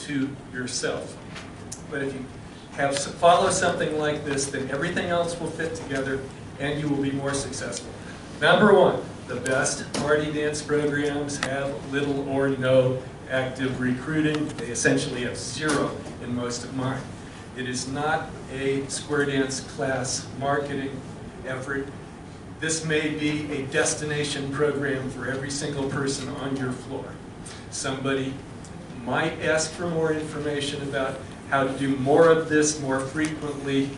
to yourself. But if you follow something like this, then everything else will fit together and you will be more successful. Number one, the best party dance programs have little or no active recruiting. They essentially have zero in most of mine. It is not a square dance class marketing effort. This may be a destination program for every single person on your floor. Somebody might ask for more information about how to do more of this more frequently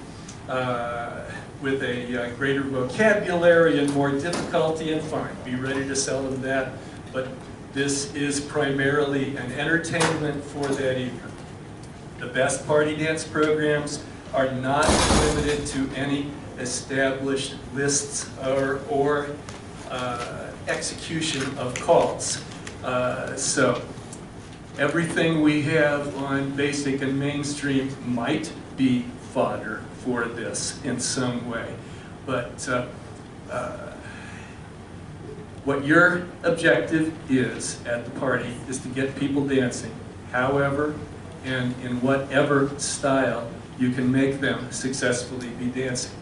with a greater vocabulary and more difficulty, and fine, be ready to sell them that. But this is primarily an entertainment for that evening. The best party dance programs are not limited to any established lists or execution of calls. So everything we have on basic and mainstream might be fodder for this in some way. But what your objective is at the party is to get people dancing, however and in whatever style you can make them successfully be dancing.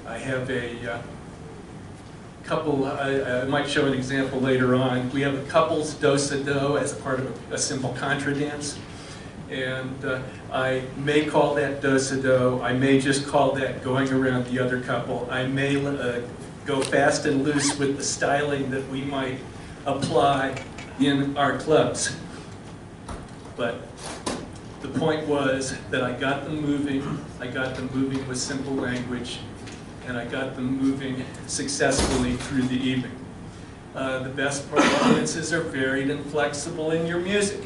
I have a couple, I might show an example later on. We have a couple's do-sa-do as a part of a simple contra dance. And I may call that do-sa-do. I may just call that going around the other couple. I may go fast and loose with the styling that we might apply in our clubs. But the point was that I got them moving with simple language, and I got them moving successfully through the evening. The best party dances are varied and flexible in your music.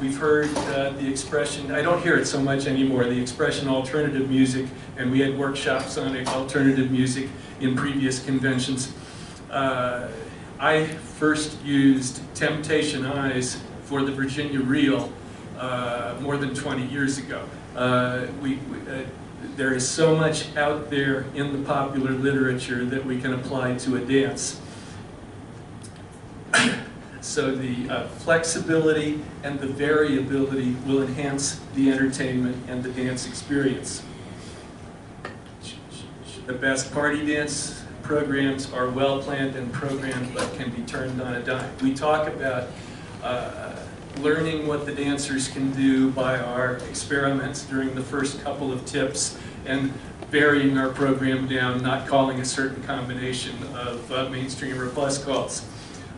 We've heard the expression, I don't hear it so much anymore, the expression alternative music, and we had workshops on alternative music in previous conventions. I first used Temptation Eyes for the Virginia Reel more than 20 years ago. There is so much out there in the popular literature that we can apply to a dance. So the flexibility and the variability will enhance the entertainment and the dance experience. The best party dance programs are well planned and programmed but can be turned on a dime. We talk about learning what the dancers can do by our experiments during the first couple of tips and varying our program down, not calling a certain combination of mainstream or plus calls.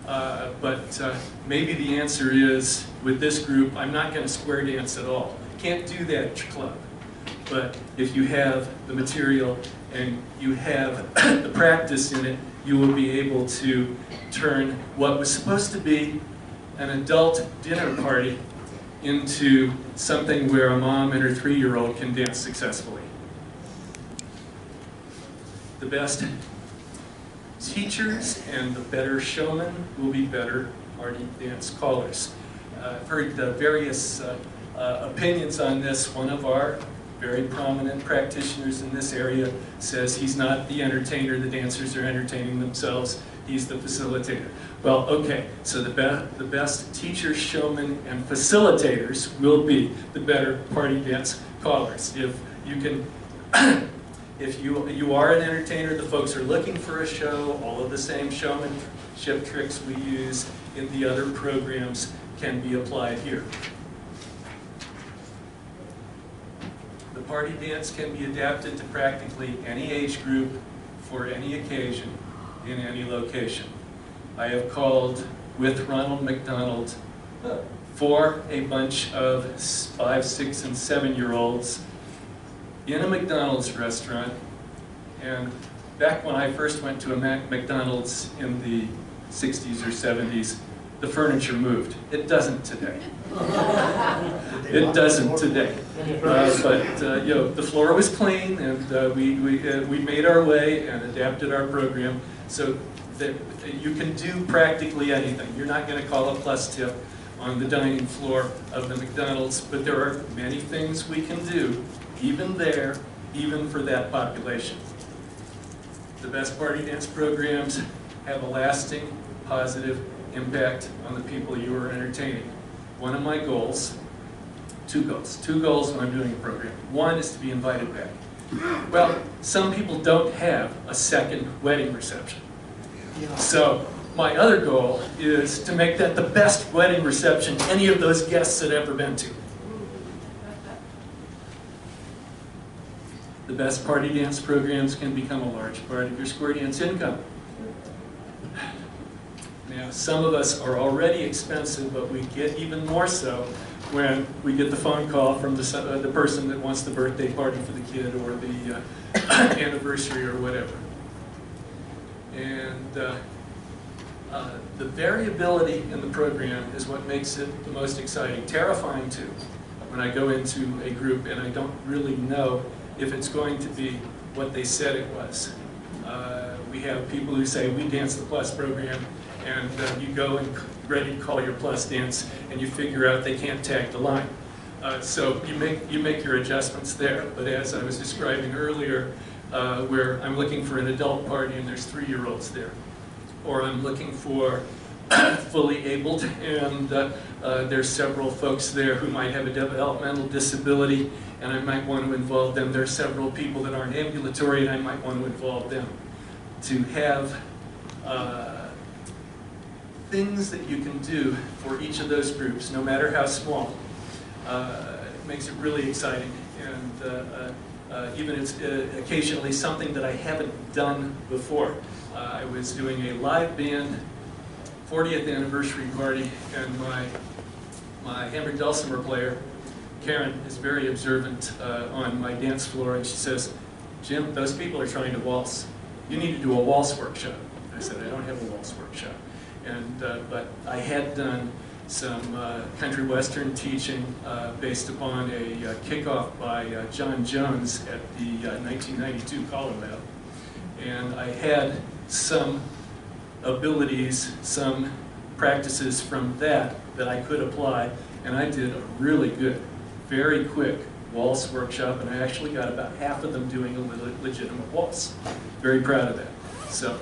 But maybe the answer is, with this group, I'm not going to square dance at all. Can't do that at your club. But if you have the material and you have the practice in it, you will be able to turn what was supposed to be an adult dinner party into something where a mom and her 3-year-old can dance successfully. The best teachers and the better showmen will be better party dance callers. I've heard various opinions on this. One of our very prominent practitioners in this area says he's not the entertainer, the dancers are entertaining themselves, he's the facilitator. Well, okay, so the best teachers, showmen, and facilitators will be the better party dance callers. If you can if you are an entertainer, the folks are looking for a show, all of the same showmanship tricks we use in the other programs can be applied here. The party dance can be adapted to practically any age group for any occasion in any location. I have called with Ronald McDonald for a bunch of 5-, 6-, and 7-year-olds in a McDonald's restaurant, and back when I first went to a McDonald's in the 60s or 70s, the furniture moved. It doesn't today. It doesn't today. But you know, the floor was clean, and we made our way and adapted our program so that you can do practically anything. You're not going to call a plus tip on the dining floor of the McDonald's, but there are many things we can do even there, even for that population. The best party dance programs have a lasting, positive impact on the people you are entertaining. One of my goals two goals. Two goals when I'm doing a program. One is to be invited back. Well, some people don't have a second wedding reception. So my other goal is to make that the best wedding reception any of those guests had ever been to. The best party dance programs can become a large part of your square dance income. Now, some of us are already expensive, but we get even more so when we get the phone call from the person that wants the birthday party for the kid or the anniversary or whatever. And the variability in the program is what makes it the most exciting. Terrifying too, when I go into a group and I don't really know if it's going to be what they said it was. We have people who say, we dance the plus program, and you go and ready to call your plus dance, and you figure out they can't tag the line. So you make your adjustments there. But as I was describing earlier, where I'm looking for an adult party and there's 3-year-olds there, or I'm looking for fully abled and there's several folks there who might have a developmental disability and I might want to involve them. There's several people that aren't ambulatory and I might want to involve them. To have things that you can do for each of those groups, no matter how small, makes it really exciting. And even it's occasionally something that I haven't done before. I was doing a live band 40th anniversary party, and my hammered dulcimer player, Karen, is very observant on my dance floor, and she says, Jim, those people are trying to waltz. You need to do a waltz workshop. I said, I don't have a waltz workshop. And, but I had done some country western teaching based upon a kickoff by John Jones at the 1992 CALLERLAB. And I had some abilities, some practices from that I could apply, and I did a really good, very quick waltz workshop, and I actually got about half of them doing a legitimate waltz. Very proud of that. So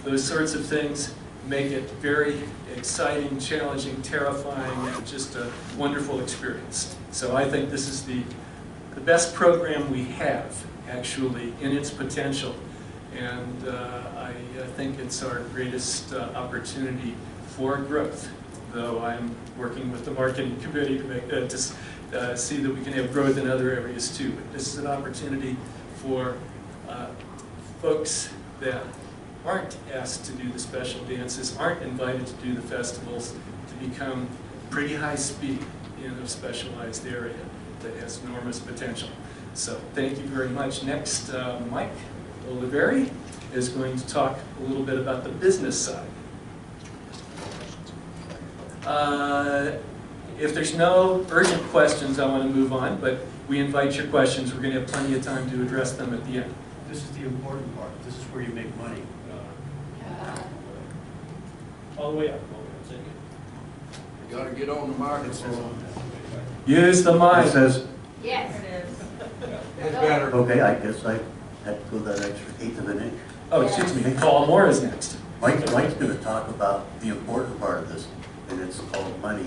those sorts of things make it very exciting, challenging, terrifying, and just a wonderful experience. So I think this is the best program we have, actually, in its potential. And I think it's our greatest opportunity for growth, though I'm working with the marketing committee to make to see that we can have growth in other areas too. But this is an opportunity for folks that aren't asked to do the special dances, aren't invited to do the festivals, to become pretty high speed in a specialized area that has enormous potential. So thank you very much. Next, Mike Olivieri is going to talk a little bit about the business side. If there's no urgent questions, I want to move on, but we invite your questions. We're going to have plenty of time to address them at the end. This is the important part. This is where you make money. All the way up. You gotta get on the microphone. Use the mic. It says, Yes, it is. It's better. okay, I guess I had to go that extra 1/8 of an inch. Oh, excuse me. Paul Moore is next. Mike's going to talk about the important part of this, and it's called money.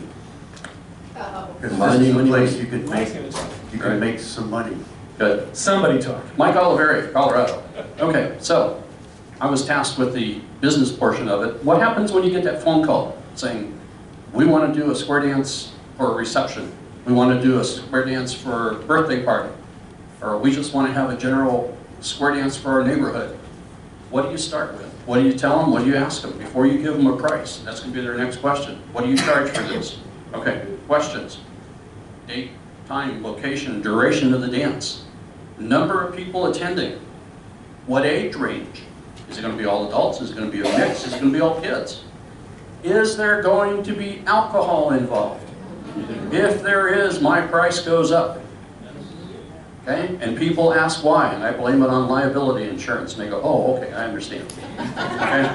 Oh. Because this is a place you can Mike's make, going to talk. you can make some money. Good. Somebody talk. Mike Olivieri, Colorado. Okay, so I was tasked with the business portion of it. What happens when you get that phone call saying, we want to do a square dance for a reception, we want to do a square dance for a birthday party, or we just want to have a general square dance for our neighborhood? What do you start with? What do you tell them? What do you ask them? Before you give them a price, that's going to be their next question. What do you charge for this? Okay, questions. Date, time, location, duration of the dance. Number of people attending. What age range? Is it going to be all adults? Is it going to be a mix? Is it going to be all kids? Is there going to be alcohol involved? If there is, my price goes up. Okay? And people ask why, and I blame it on liability insurance. And they go, oh, okay, I understand. Okay?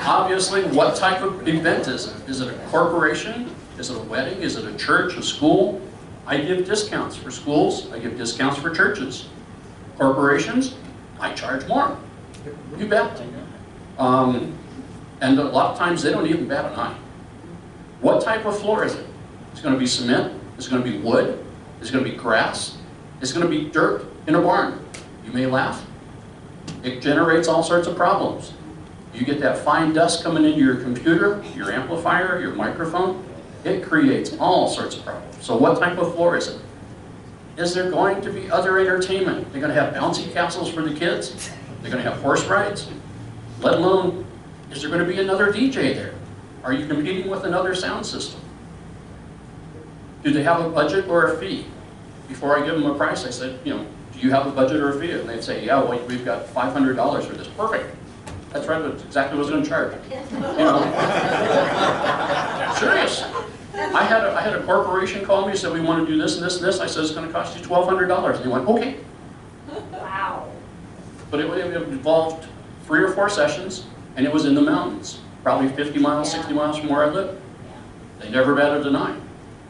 Obviously, what type of event is it? Is it a corporation? Is it a wedding? Is it a church, a school? I give discounts for schools. I give discounts for churches. Corporations, I charge more. You bet. And a lot of times they don't even bat an eye. What type of floor is it? It's going to be cement. It's going to be wood. It's going to be grass. It's going to be dirt in a barn. You may laugh. It generates all sorts of problems. You get that fine dust coming into your computer, your amplifier, your microphone. It creates all sorts of problems. So what type of floor is it? Is there going to be other entertainment? They're going to have bouncy castles for the kids? They're going to have horse rides? Let alone, is there going to be another DJ there? Are you competing with another sound system? Do they have a budget or a fee? Before I give them a price, I said, you know, do you have a budget or a fee? And they'd say, yeah, well, we've got $500 for this. Perfect. That's right, that's exactly what I was going to charge. You know? Serious. I had a corporation call me and said, we want to do this and this and this. I said, it's going to cost you $1,200. And they went, okay. Wow. But it involved 3 or 4 sessions, and it was in the mountains, probably 50 miles, 60 miles from where I live. They never batted an eye.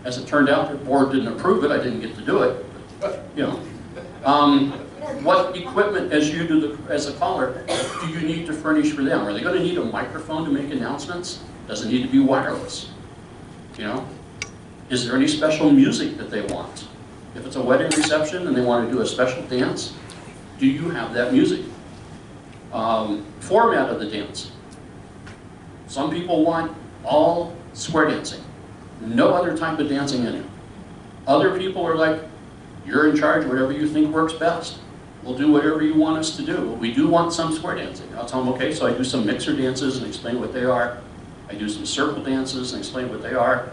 As it turned out, the board didn't approve it. I didn't get to do it. But, you know, what equipment, as you do as a caller, do you need to furnish for them? Are they going to need a microphone to make announcements? Does it need to be wireless? You know, is there any special music that they want? If it's a wedding reception and they want to do a special dance, do you have that music? Format of the dance. Some people want all square dancing. No other type of dancing in it. Other people are like, you're in charge, whatever you think works best. We'll do whatever you want us to do. But we do want some square dancing. I'll tell them, okay, so I do some mixer dances and explain what they are. I do some circle dances and explain what they are.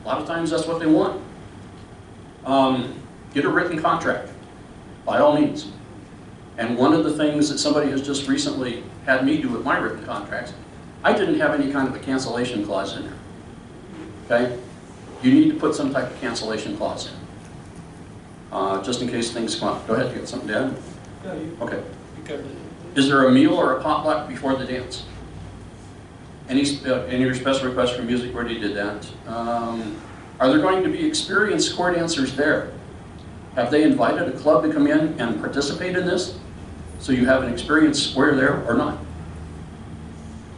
A lot of times that's what they want. Get a written contract, by all means. And one of the things that somebody has just recently had me do with my written contracts, I didn't have any kind of a cancellation clause in there. Okay? You need to put some type of cancellation clause in. Just in case things come up. Go ahead, you got something to add? No, you covered it. Is there a meal or a potluck before the dance? Any of your special requests for music, where you did that? Are there going to be experienced square dancers there? Have they invited a club to come in and participate in this? So you have an experienced square there or not?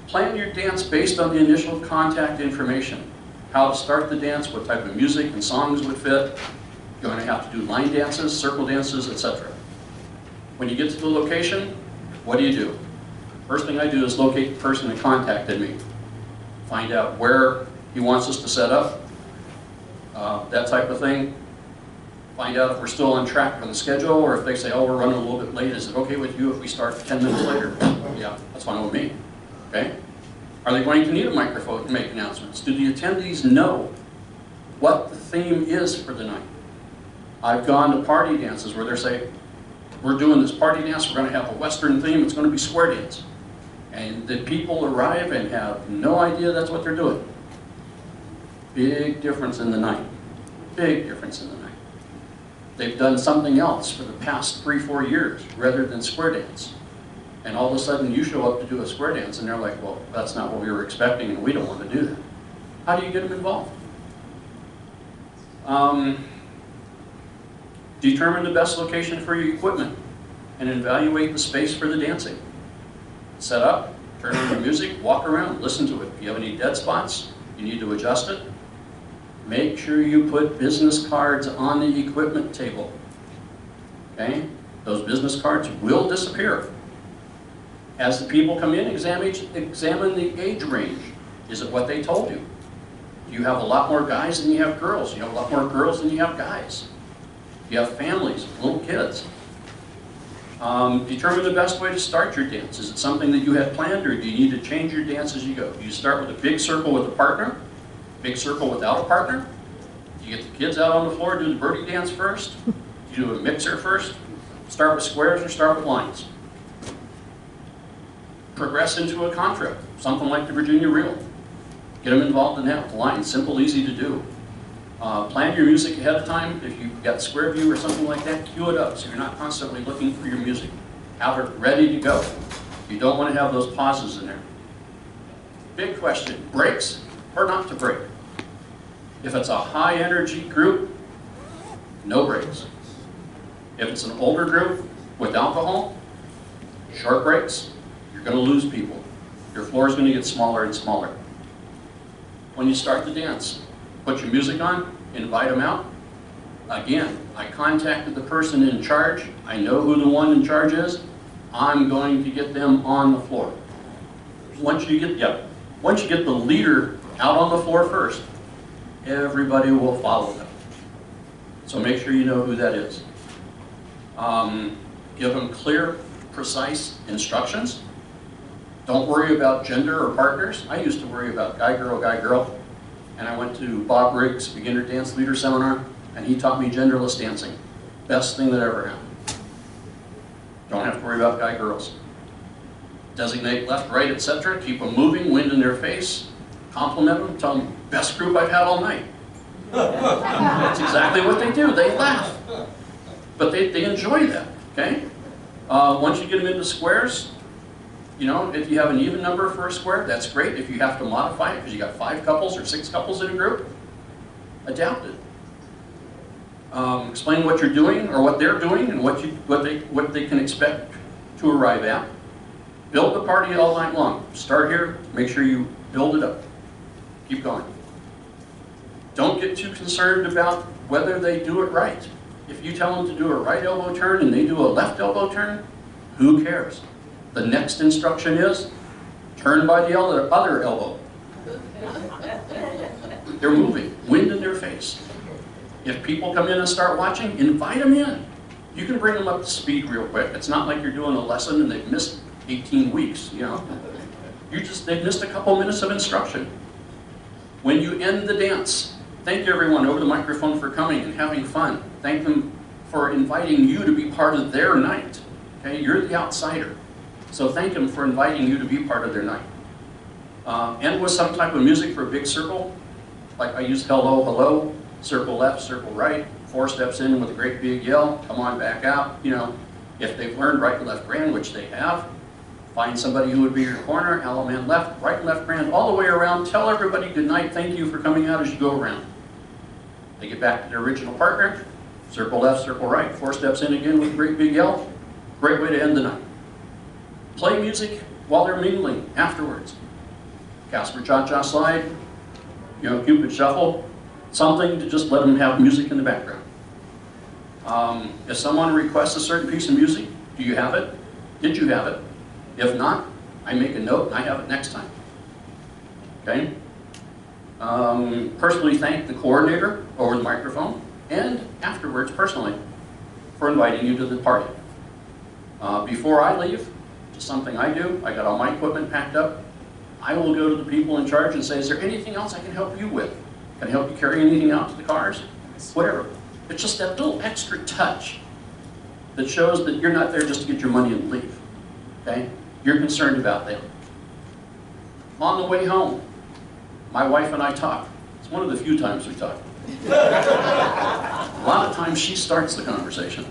Plan your dance based on the initial contact information. How to start the dance, what type of music and songs would fit. You're going to have to do line dances, circle dances, etc. When you get to the location, what do? First thing I do is locate the person that contacted me. Find out where he wants us to set up, that type of thing. Find out if we're still on track for the schedule, or if they say, oh, we're running a little bit late. Is it okay with you if we start 10 minutes later? Yeah, that's fine with me. Okay? Are they going to need a microphone to make announcements? Do the attendees know what the theme is for the night? I've gone to party dances where they're saying, we're doing this party dance, we're going to have a Western theme, it's going to be square dance. And the people arrive and have no idea that's what they're doing. Big difference in the night. Big difference in the night. They've done something else for the past 3-4 years rather than square dance. And all of a sudden you show up to do a square dance and they're like, well, that's not what we were expecting and we don't want to do that. How do you get them involved? Determine the best location for your equipment and evaluate the space for the dancing. Set up, turn on your music, walk around, listen to it. If you have any dead spots, you need to adjust it. Make sure you put business cards on the equipment table. Okay? Those business cards will disappear. As the people come in, examine the age range. Is it what they told you? You have a lot more guys than you have girls. You have a lot more girls than you have guys. You have families, little kids. Determine the best way to start your dance. Is it something that you had planned, or do you need to change your dance as you go? Do you start with a big circle with a partner? Big circle without a partner? Do you get the kids out on the floor, do the birdie dance first? Do you do a mixer first? Start with squares or start with lines? Progress into a contra, something like the Virginia Reel. Get them involved in that. Lines, simple, easy to do. Plan your music ahead of time. If you've got square view or something like that, cue it up so you're not constantly looking for your music. Have it ready to go. You don't want to have those pauses in there. Big question, breaks or not to break? If it's a high energy group, no breaks. If it's an older group with alcohol, short breaks, you're going to lose people. Your floor is going to get smaller and smaller. When you start the dance, Put your music on, invite them out. Again, I contacted the person in charge. I know who the one in charge is. I'm going to get them on the floor. Once you get the leader out on the floor first, everybody will follow them. So make sure you know who that is. Give them clear, precise instructions. Don't worry about gender or partners. I used to worry about guy, girl. And I went to Bob Riggs' Beginner Dance Leader Seminar, and he taught me genderless dancing. Best thing that ever happened. Don't have to worry about guy, girls. Designate left, right, etc. Keep them moving, wind in their face. Compliment them, tell them, best group I've had all night. That's exactly what they do. They laugh. But they enjoy that, okay? Once you get them into squares, you know, if you have an even number for a square, that's great. If you have to modify it because you got 5 couples or 6 couples in a group, adapt it. Explain what you're doing or what they're doing and what they can expect to arrive at. Build the party all night long. Start here, make sure you build it up. Keep going. Don't get too concerned about whether they do it right. If you tell them to do a right elbow turn and they do a left elbow turn, who cares? The next instruction is, turn by the other elbow. They're moving, wind in their face. If people come in and start watching, invite them in. You can bring them up to speed real quick. It's not like you're doing a lesson and they've missed 18 weeks, you know. They've missed a couple minutes of instruction. When you end the dance, thank everyone over the microphone for coming and having fun. Thank them for inviting you to be part of their night. Okay, you're the outsider. So thank them for inviting you to be part of their night. End with some type of music for a big circle. Like I used hello, hello, circle left, circle right, 4 steps in with a great big yell, come on back out. You know, if they've learned right and left grand, which they have, find somebody who would be your corner, allo man left, right and left grand, all the way around. Tell everybody good night, thank you for coming out as you go around. They get back to their original partner, circle left, circle right, 4 steps in again with a great big yell. Great way to end the night. Play music while they're mingling afterwards. Casper Cha-Cha Slide, you know, Cupid Shuffle, something to just let them have music in the background. If someone requests a certain piece of music, do you have it? Did you have it? If not, I make a note and I have it next time. Okay? Personally thank the coordinator over the microphone and afterwards personally for inviting you to the party. Before I leave, just something I do, I got all my equipment packed up. I will go to the people in charge and say, is there anything else I can help you with? Can I help you carry anything out to the cars? Whatever. It's just that little extra touch that shows that you're not there just to get your money and leave. Okay? You're concerned about them. On the way home, my wife and I talk. It's one of the few times we talk. A lot of times she starts the conversation.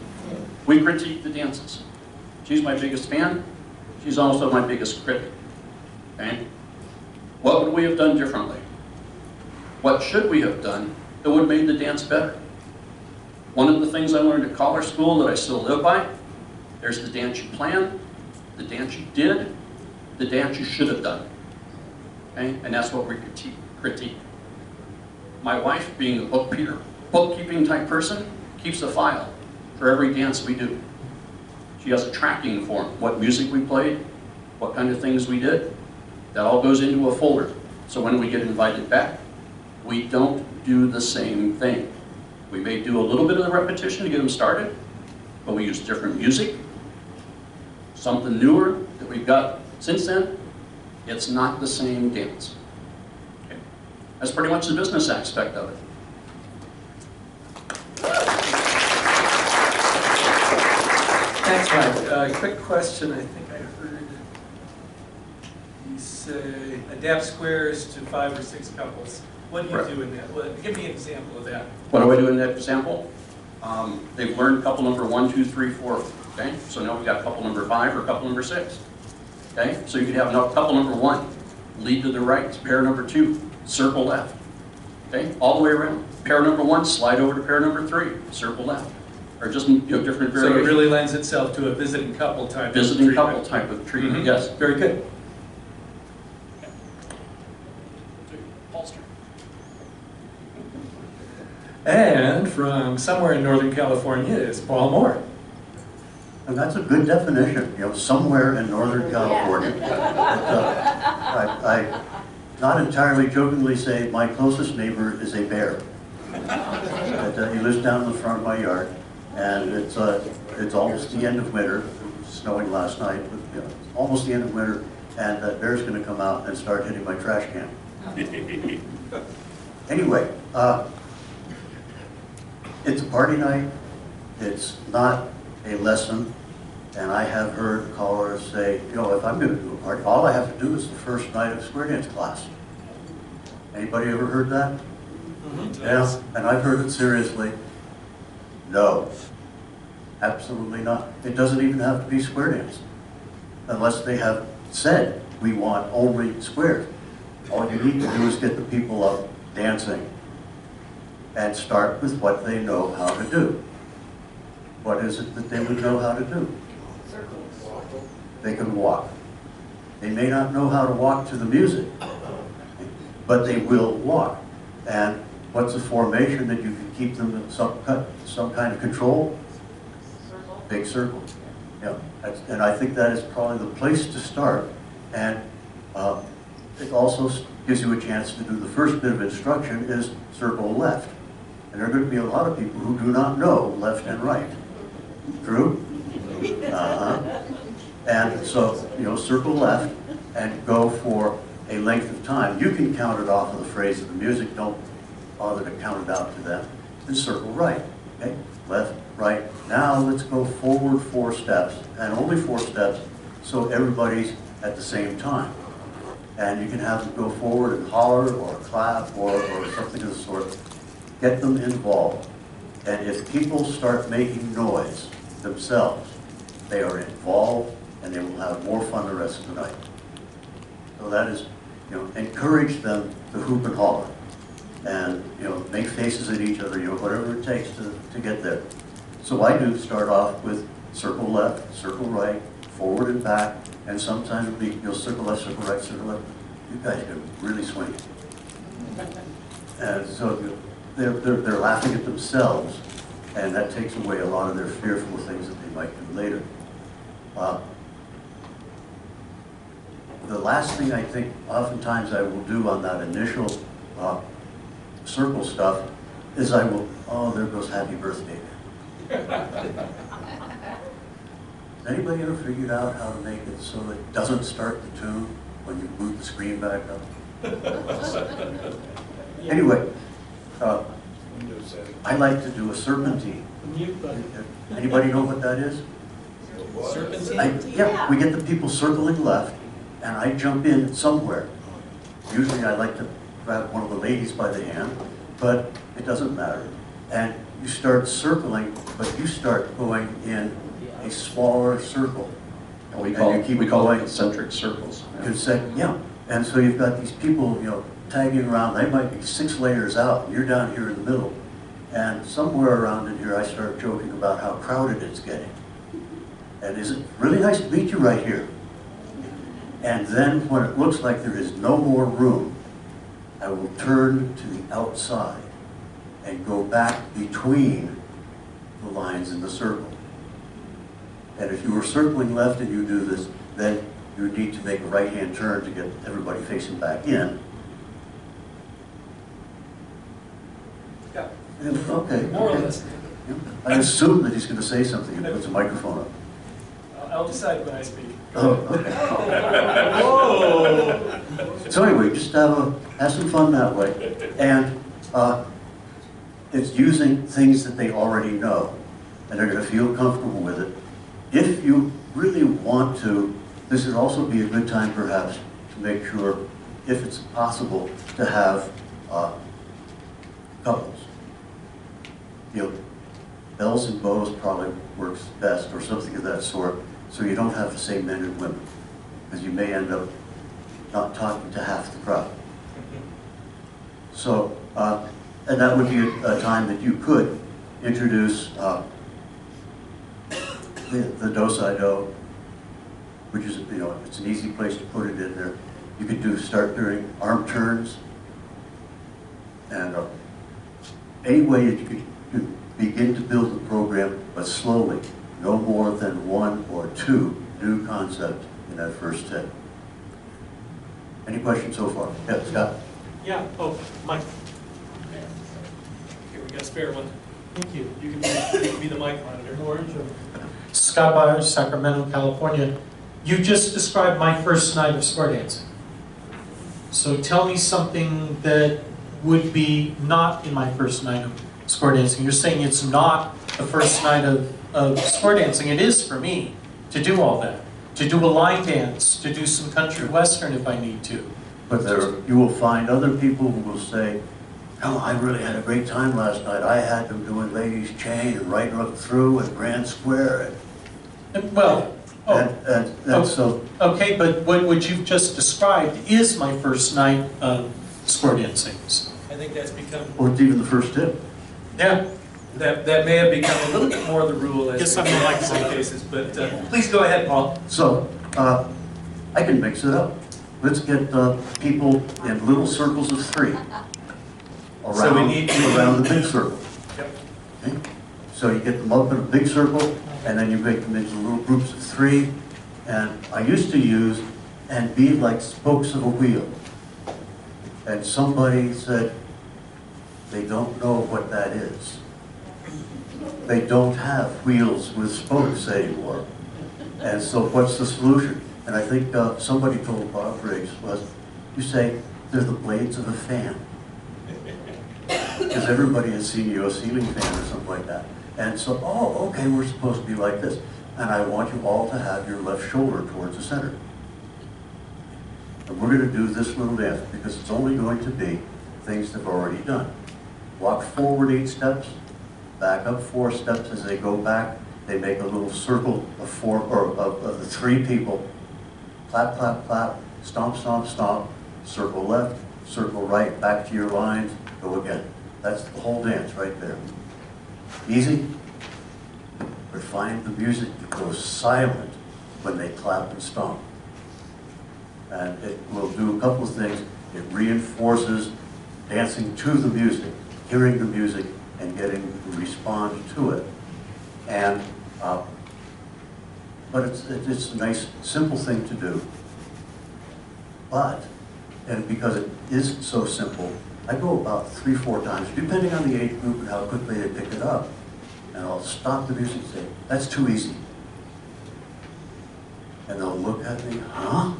We critique the dances. She's my biggest fan. She's also my biggest critic. Okay? What would we have done differently? What should we have done that would have made the dance better? One of the things I learned at Collar School that I still live by, there's the dance you planned, the dance you did, the dance you should have done. Okay? And that's what we critique. My wife, being a bookkeeping type person, keeps a file for every dance we do. She has a tracking form, what music we played, what kind of things we did. That all goes into a folder. So when we get invited back, we don't do the same thing. We may do a little bit of the repetition to get them started, but we use different music, something newer that we've got since then. It's not the same dance. Okay. That's pretty much the business aspect of it. Thanks, Mike. Quick question. I think I heard you say adapt squares to 5 or 6 couples. What do you do in that? Give me an example of that. What do I do in that example? They've learned couple number 1, 2, 3, 4. Okay, so now we've got couple number 5 or couple number 6. Okay, so you could have couple number 1, lead to the right. Pair number 2, circle left. Okay, all the way around. Pair number 1, slide over to pair number 3, circle left. Or just different variations. So it really lends itself to a visiting couple type of treatment. Visiting couple type of treatment, yes. Very good. And from somewhere in Northern California is Paul Moore. And that's a good definition, you know, somewhere in Northern California. I not entirely jokingly say my closest neighbor is a bear. But, he lives down in the front of my yard, and it's almost the end of winter. It was snowing last night, but you know, it's almost the end of winter, and that bear's going to come out and start hitting my trash can. Anyway, it's a party night. It's not a lesson, and I have heard callers say, you know, if I'm going to do a party, all I have to do is the first night of square dance class. Anybody ever heard that? Yeah, and I've heard it seriously. No, absolutely not. It doesn't even have to be square dance, unless they have said, we want only squares. All you need to do is get the people up dancing and start with what they know how to do. What is it that they would know how to do? They can walk. They may not know how to walk to the music, but they will walk. And what's a formation that you can keep them in some kind of control? Circle. Big circle. Yeah, and I think that is probably the place to start. And it also gives you a chance to do the first bit of instruction is circle left. And there are going to be a lot of people who do not know left and right. True? And so, you know, circle left and go for a length of time. You can count it off of the phrase of the music. Don't bother to count it out to them. And circle right. Okay? Left, right. Now let's go forward 4 steps, and only 4 steps, so everybody's at the same time. And you can have them go forward and holler or clap or something of the sort. Get them involved. And if people start making noise themselves, they are involved and they will have more fun the rest of the night. So that is, you know, encourage them to hoop and holler. And, you know, make faces at each other, you know, whatever it takes to get there. So I do start off with circle left, circle right, forward and back, and sometimes it'll be, you know, circle left, circle right, circle left. You guys can really swing. And so they're laughing at themselves, and that takes away a lot of their fearful things that they might do later. The last thing I think oftentimes I will do on that initial circle stuff is I will, oh, there goes happy birthday. Has anybody ever figured out how to make it so it doesn't start the tune when you boot the screen back up? Anyway, I like to do a serpentine. Mute button. Anybody know what that is? Serpentine? Yeah, we get the people circling left, and I jump in somewhere. Usually I like to grab one of the ladies by the hand, but it doesn't matter. And you start circling, but you start going in a smaller circle. And we call it concentric circles. Yeah, and so you've got these people, you know, tagging around. They might be 6 layers out, and you're down here in the middle. And somewhere around in here, I start joking about how crowded it's getting. And is it really nice to meet you right here? And then when it looks like there is no more room, I will turn to the outside and go back between the lines in the circle. And if you were circling left and you do this, then you need to make a right-hand turn to get everybody facing back in. Yeah. Okay. More or less. I assume that he's going to say something and puts a microphone up. I'll decide when I speak. Oh, okay. So anyway, just have some fun that way. And it's using things that they already know, and they're going to feel comfortable with it. If you really want to, this would also be a good time perhaps to make sure, if it's possible, to have couples. You know, bells and bows probably works best, or something of that sort, so you don't have the same men and women, because you may end up not talking to half the crowd. So, and that would be a time that you could introduce the do-si-do, which is, you know, it's an easy place to put it in there. You could start doing arm turns, and any way that you can begin to build the program, but slowly, no more than 1 or 2 new concepts in that first set. Any questions so far? Yeah, Scott? Yeah, oh, Mike. Here, we got a spare one. Thank you. You can be the mic monitor. Scott Byers, Sacramento, California. You just described my first night of square dancing. So tell me something that would be not in my first night of square dancing. You're saying it's not the first night of square dancing. It is for me to do all that. To do a line dance, to do some country western if I need to. But there, you will find other people who will say, oh, I really had a great time last night. I had them doing ladies' chain and right up through and grand square. Well, So, okay, but what you've just described is my first night of square dancing. I think that's become. or it's even the first tip. Yeah. That may have become a little bit more the rule as Guess in I'm like some cases, but please go ahead, Paul. So, I can mix it up. Let's get people in little circles of 3 around, So we need to- around the big circle. Yep. Okay? So you get them up in a big circle, and then you make them into little groups of 3. And I used to use and be like spokes of a wheel. And somebody said, they don't know what that is. They don't have wheels with spokes anymore. And so what's the solution? And I think somebody told Bob Briggs was, you say, they're the blades of a fan. Because everybody has seen you a ceiling fan or something like that. And so, oh, okay, we're supposed to be like this. And I want you all to have your left shoulder towards the center. And we're going to do this little dance because it's only going to be things they've already done. Walk forward 8 steps, back up 4 steps. As they go back, they make a little circle of 4 or of the 3 people. Clap, clap, clap, stomp, stomp, stomp, circle left, circle right, back to your lines, go again. That's the whole dance right there. Easy, but find the music that goes silent when they clap and stomp. And it will do a couple of things. It reinforces dancing to the music, hearing the music, and getting to respond to it. And but it's a nice, simple thing to do. But, and because it is so simple, I go about 3 or 4 times, depending on the age group and how quickly they pick it up. And I'll stop the music and say, that's too easy. And they'll look at me, huh?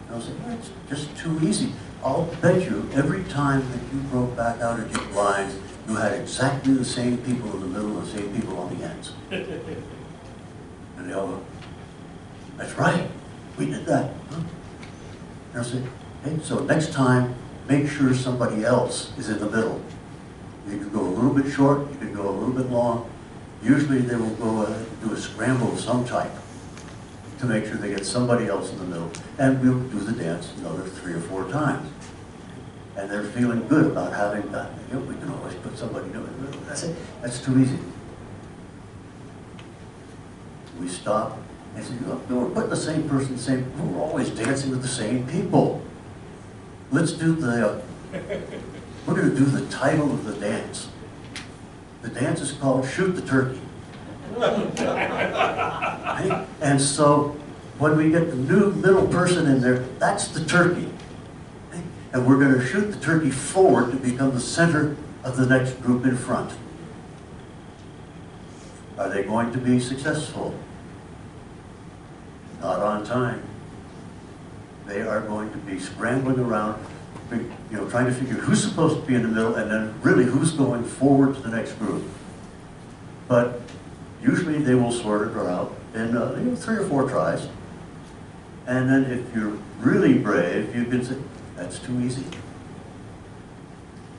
And I'll say, well, it's just too easy. I'll bet you every time that you broke back out of your lines, you had exactly the same people in the middle and the same people on the ends. And they'll go, that's right, we did that. Huh? And I'll say, hey, so next time, make sure somebody else is in the middle. You can go a little bit short, you can go a little bit long. Usually they will go do a scramble of some type to make sure they get somebody else in the middle. And we'll do the dance another 3 or 4 times. And they're feeling good about having that. You know, we can always put somebody new in the middle. That's it. That's too easy. We stop and say, look, we're putting the same person, we're always dancing with the same people. Let's do the, we're going to do the title of the dance. The dance is called Shoot the Turkey. Right? And so when we get the new middle person in there, that's the turkey. Right? And we're going to shoot the turkey forward to become the center of the next group in front. Are they going to be successful? Not on time. They are going to be scrambling around, trying to figure who's supposed to be in the middle and then really who's going forward to the next group. But usually they will sort it out in 3 or 4 tries. And then if you're really brave, you can say, that's too easy.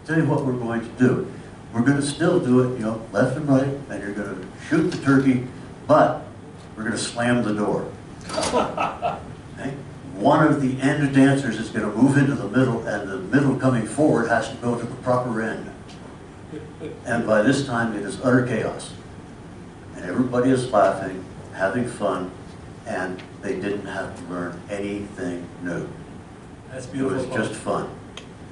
Tell you what we're going to do. We're going to still do it, left and right, and you're going to shoot the turkey, but we're going to slam the door. Okay? One of the end dancers is going to move into the middle, and the middle coming forward has to go to the proper end. And by this time, it is utter chaos. And everybody is laughing, having fun, and they didn't have to learn anything new. That's It beautiful. was just fun.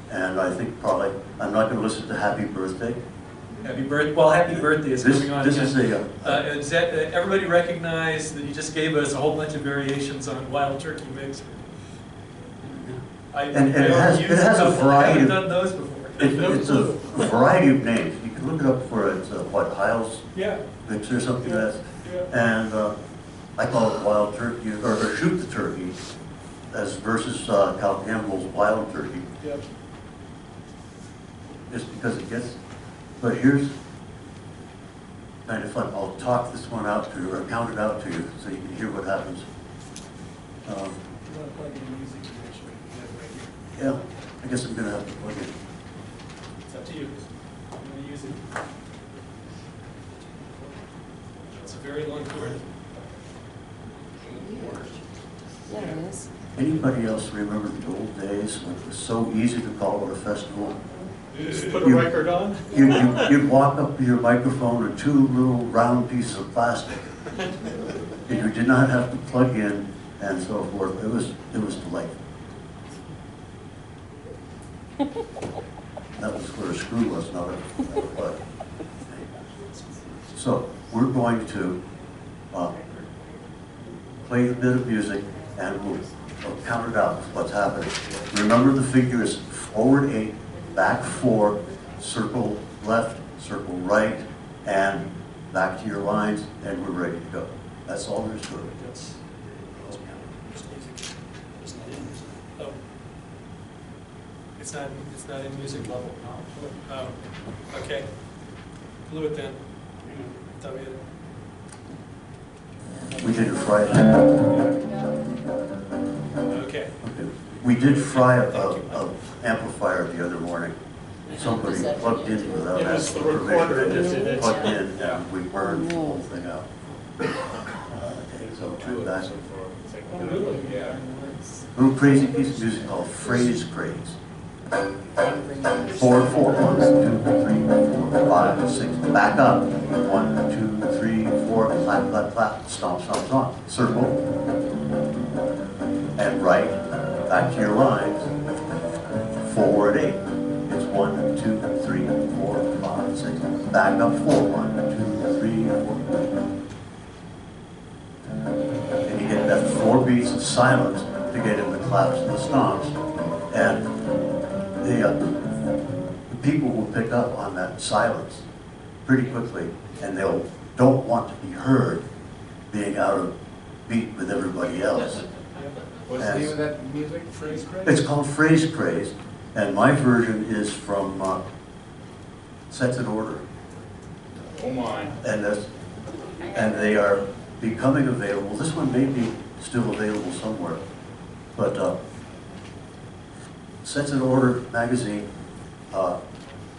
And I think probably, I'm not going to listen to Happy Birthday, Happy birthday! Well, happy birthday is coming on This again. is a, Everybody recognize that he just gave us a whole bunch of variations on Wild Turkey Mix. And it has a variety I of- haven't done those before. it's a variety of names. You can look it up for it. It's what, Hiles Yeah. Mix or something Yeah. like that. And I call it Wild Turkey, or Shoot the Turkey, as versus Cal Campbell's Wild Turkey. Yep. Just because it gets, but here's kind of fun. I'll talk this one out to you, or count it out to you, so you can hear what happens. You want to plug in music, you make sure you have it right here. Yeah, I guess I'm gonna have to plug in. It's up to you. I'm going to use it. It's a very long chord. Yeah, it is. Anybody else remember the old days when it was so easy to call it a festival? Just put a record on. You'd walk up to your microphone with two little round pieces of plastic. And you did not have to plug in and so forth. It was delightful. That was where a screw was, not a plug. So we're going to play a bit of music and we'll count it out what's happening. Remember the figure is forward 8, back 4, circle left, circle right, and back to your lines, and we're ready to go. That's all there is to it. Oh. It's not in music level. Oh, okay. Glue it then. Thought we had- We did fry it. Okay. Okay. We did fry a amplifier the other morning. Somebody plugged in without It was asking the recorder permission. that They did just it. plugged in and we burned the whole thing out. Okay, so I'm back. Yeah. A little crazy piece of music called Phrase Craze. 4 and 4. 1, 2, 3, 4, 5, 6. Back up. 1, 2, 3, 4. Clap, clap, clap. Stomp, stomp, stomp. Circle. And right. Back to your lines. Forward 8. It's 1, 2, 3, 4, 5, 6. Back up 4. 1, 2, 3, 4. And you get that 4 beats of silence to get in the claps and the stomps. And the people will pick up on that silence pretty quickly, and don't want to be heard being out of beat with everybody else. What's the name of that music? Phrase craze? It's called Phrase Craze, and my version is from Sets in Order. Oh my. And they are becoming available. This one may be still available somewhere, but Sets in Order magazine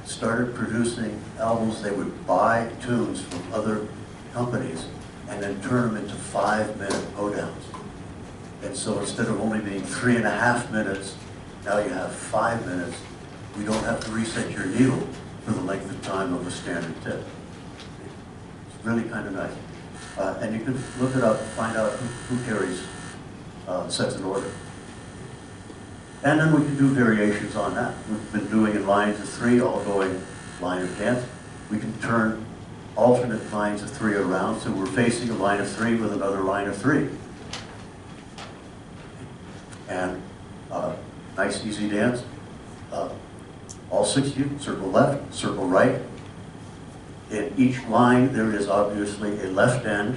started producing albums. They would buy tunes from other companies and then turn them into 5-minute hoedowns. And so instead of only being 3.5 minutes, now you have 5 minutes. You don't have to reset your needle for the length of time of a standard tip. It's really kind of nice. And you can look it up, find out who carries Sets in Order. And then we can do variations on that. We've been doing in lines of 3, all going line of dance. We can turn alternate lines of 3 around, so we're facing a line of 3 with another line of 3. And nice easy dance. All 6 of you, circle left, circle right. In each line there is obviously a left end,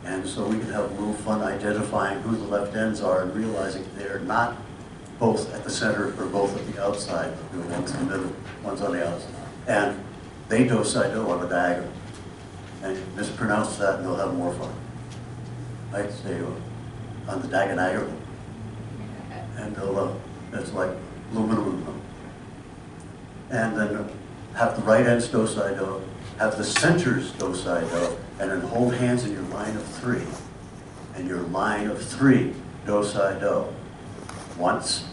and so we can have a little fun identifying who the left ends are and realizing they're not both at the center or both at the outside. One's in the middle, one's on the outside. And they do side do on a diagonal. And you mispronounce that and they'll have more fun. I'd say on the diagonal. And they'll, that's like aluminum. And then have the right ends do side do, have the centers do side do, and then hold hands in your line of 3. And your line of 3 do side do. Once,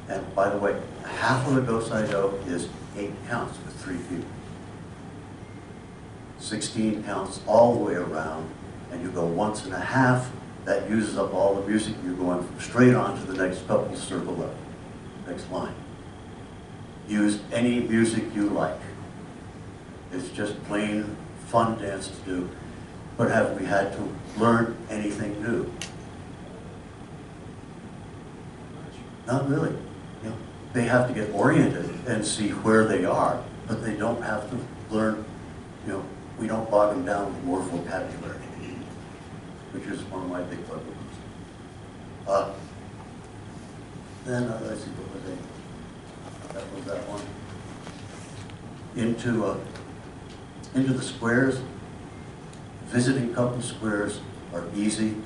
and by the way, half of a do-side-do is 8 counts with 3 people. 16 counts all the way around, and you go once and a half. That uses up all the music. You're going straight on to the next couple, circle left, next line. Use any music you like. It's just plain fun dance to do. But have we had to learn anything new? Not really. You know, they have to get oriented and see where they are, but they don't have to learn, you know, we don't bog them down with more vocabulary, which is one of my big bugaboo. Then, let's see, what was it? That was that one. Into the squares. Visiting couple squares are easy.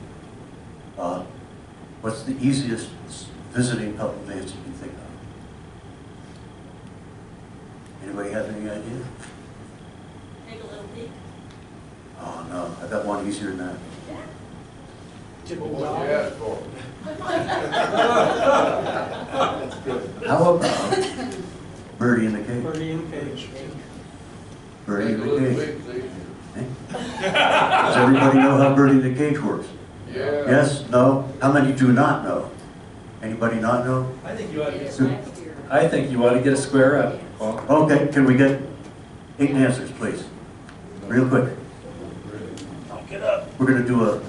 What's the easiest visiting couple dance you can think of? Anybody have any idea? Take a little peek. Oh no, I got one easier than that. What you ask for? How about Birdie in the Cage? Birdie in the cage. Birdie in Make a the little Cage. bit easier. Eh? Does everybody know how Birdie in the Cage works? Yeah. Yes? No? How many do not know? Anybody not know? I think you ought to get I think you ought to get a square up, Paul. Okay, can we get 8 answers, please? Real quick. Get up. We're going to do a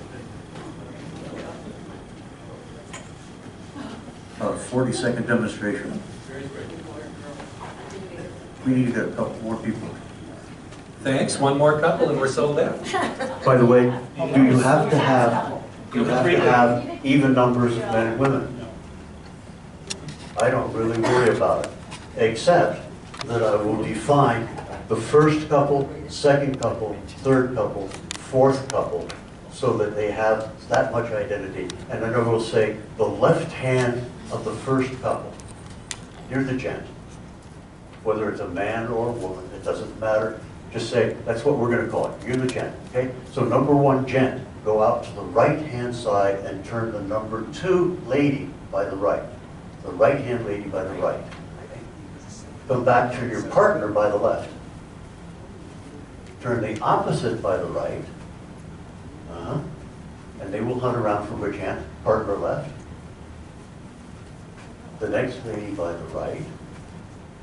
40-second demonstration. We need to get a couple more people. Thanks, one more couple and we're sold out. By the way, do you have to have even numbers of men and women? I don't really worry about it, except that I will define the first couple, second couple, third couple, fourth couple, so that they have that much identity. And then I will say the left hand of the first couple. You're the gent. Whether it's a man or a woman, it doesn't matter. Just say, that's what we're going to call it. You're the gent, okay? So number 1 gent, go out to the right-hand side and turn the number 2 lady by the right. The right-hand lady by the right. Come back to your partner by the left. Turn the opposite by the right. And they will hunt around for which hand? Partner left. The next lady by the right.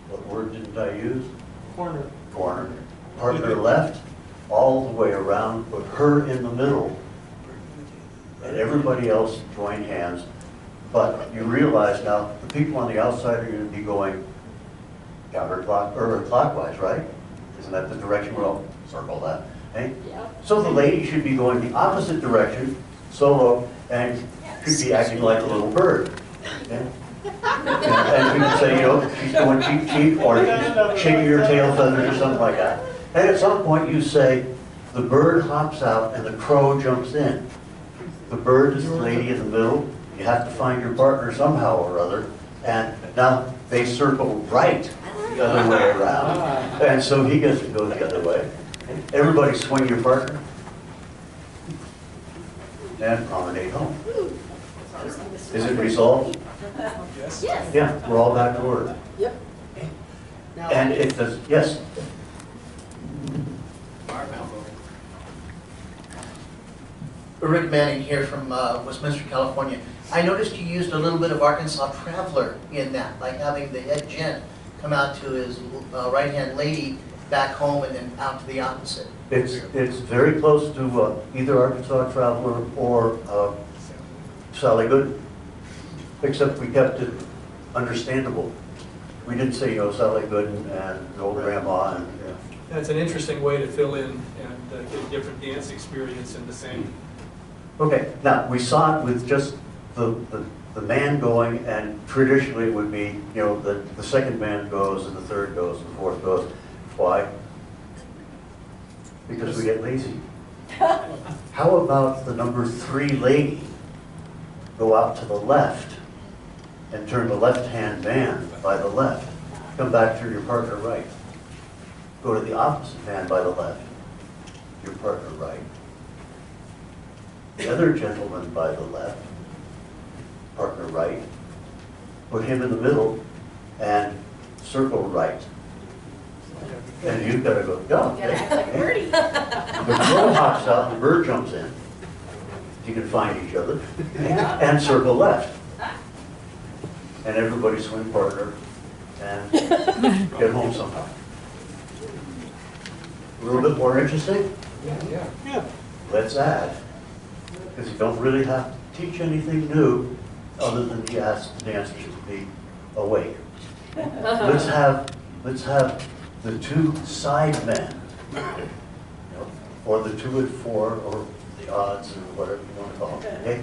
What word didn't I use? Corner. Corner. Partner left, all the way around, put her in the middle. And everybody else join hands. But you realize now, the people on the outside are going to be going clockwise, right? Isn't that the direction we're all circle that? Eh? Yep. So the lady should be going the opposite direction, solo, and should be acting like a little bird. Okay? And you can say, you know, she's going cheep cheep, or she's shaking her tail feathers or something like that. And at some point you say, the bird hops out and the crow jumps in. The bird is the lady in the middle. You have to find your partner somehow or other. And now they circle right the other way around. And so he gets to go the other way. Everybody swing your partner. And promenade home. Is it resolved? Yes. Yes. Yeah, we're all back to order. Yep. And it does, yes? Rick Manning here from Westminster, California. I noticed you used a little bit of Arkansas Traveler in that, like having the head gent come out to his right-hand lady back home and then out to the opposite. It's very close to either Arkansas Traveler or Sally Good, except we kept it understandable. We didn't say, you know, Sally Good and old grandma and, yeah. That's an interesting way to fill in and get a different dance experience in the same. Okay, now, we saw it with just the man going, and traditionally it would be, you know, the second man goes, and the third goes, and the fourth goes. Why? Because we get lazy. How about the number 3 lady go out to the left and turn the left-hand man by the left? Come back to your partner right. Go to the opposite man by the left, your partner right. The other gentleman by the left, partner right, put him in the middle and circle right. And you've got to go, go. Gotta act like a birdie. The crow hops out and the bird jumps in. You can find each other. And circle left. And everybody swing partner and get home somehow. A little bit more interesting? Yeah. Let's add, because you don't really have to teach anything new other than you ask the dancers to be awake. Let's have the two side men, or the 2 and 4, or the odds, or whatever you want to call it. Okay?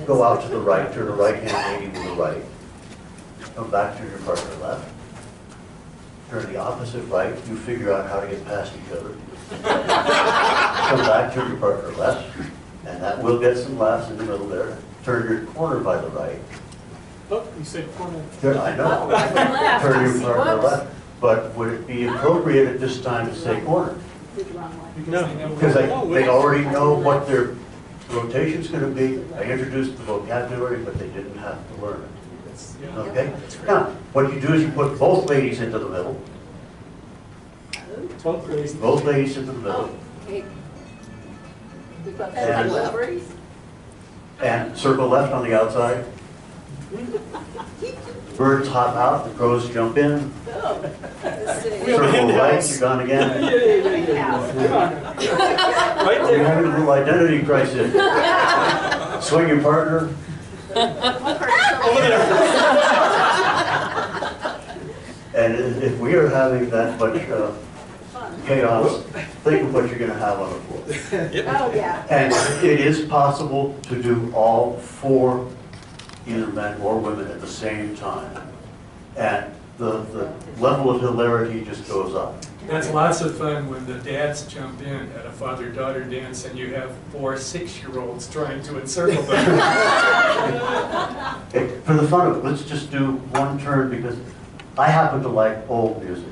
Go out to the right, turn the right hand lady to the right. Come back to your partner left. Turn the opposite right. You figure out how to get past each other. Come back to your partner left, and that will get some laughs in the middle there. Turn your corner by the right. Oh, you said corner. I know. Turn your partner left. But would it be appropriate at this time to say corner? No. Because they already know what their rotation's going to be. I introduced the vocabulary, but they didn't have to learn it. Okay? Now, what you do is you put both ladies into the middle. Both ways. Both ladies into the middle. And circle left on the outside. Birds hop out, the crows jump in. Circle right, you're gone again. Right You're there. having a little identity crisis. Swing your partner. Over there. And if we are having that much chaos, think of what you're going to have on the floor. Oh, yeah. And it is possible to do all 4, either men or women, at the same time. And the level of hilarity just goes up. That's lots of fun when the dads jump in at a father-daughter dance and you have 4 6-year-olds trying to encircle them. Okay, for the fun of it, let's just do one turn, because I happen to like old music.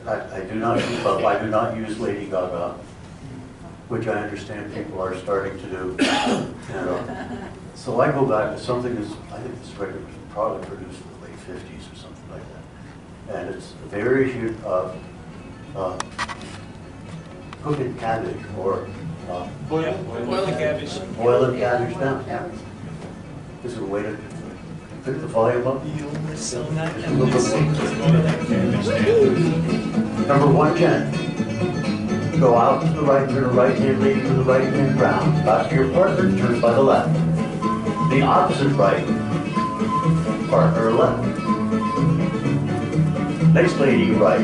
I do not keep up. I do not use Lady Gaga, which I understand people are starting to do. And, so I go back to something that's, I think this record was probably produced in the late 50s or something like that. And it's a variation of cooking cabbage, or Boil and cabbage. boiling cabbage down. Is there a way to pick the volume up? Number 110. Go out to the right, turn the right hand lady to the right hand round. Back to your partner, turn by the left. The opposite right, partner left. Next lady right,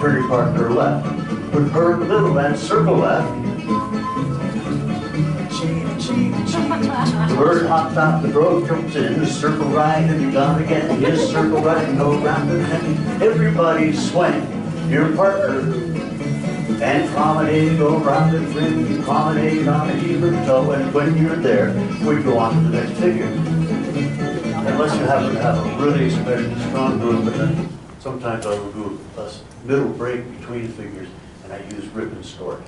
turn your partner left. Put her in the middle and circle left. The bird hops out, the crow jumps in, circle right and you're gone again. Yes, circle right and go round and then everybody swing your partner. And promenade, go round and ring, promenade on a even toe, and when you're there, we go on to the next figure. Unless you happen to have a really especially strong group, but then sometimes I will do a middle break between figures, and I use rip and snort.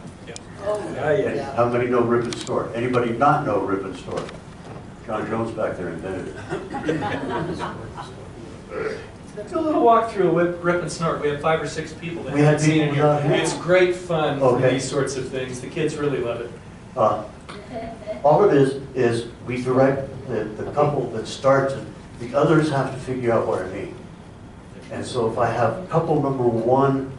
And how many know rip and snort? Anybody not know rip and snort? John Jones back there invented it. Do a little walkthrough with Rip and Snort. We had 5 or 6 people that We had haven't seen it people here. without hands. It's great fun for Okay. these sorts of things. The kids really love it. All it is we direct the couple that starts it. The others have to figure out what I mean. And so if I have couple number 1,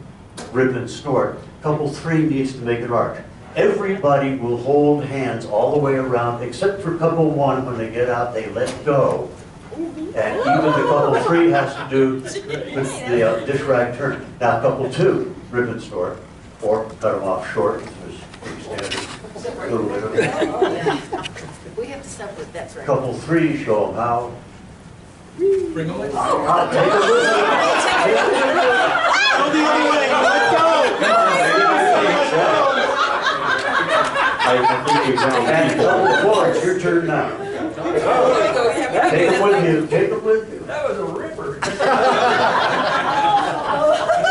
rip and snort, couple 3 needs to make an arch. Everybody will hold hands all the way around, except for couple 1. When they get out, they let go. And even the couple 3 has to do the dish rag turn. Now couple 2, rip and snort, or cut them off short, which is pretty standard. A little bit of it. We have to stop with that's right. Couple 3, show them how. Bring them in. Take it with you. Go the other way. Let I think you've done. And couple 4, it's your turn now. Take it with you. Take it with you. That was a ripper.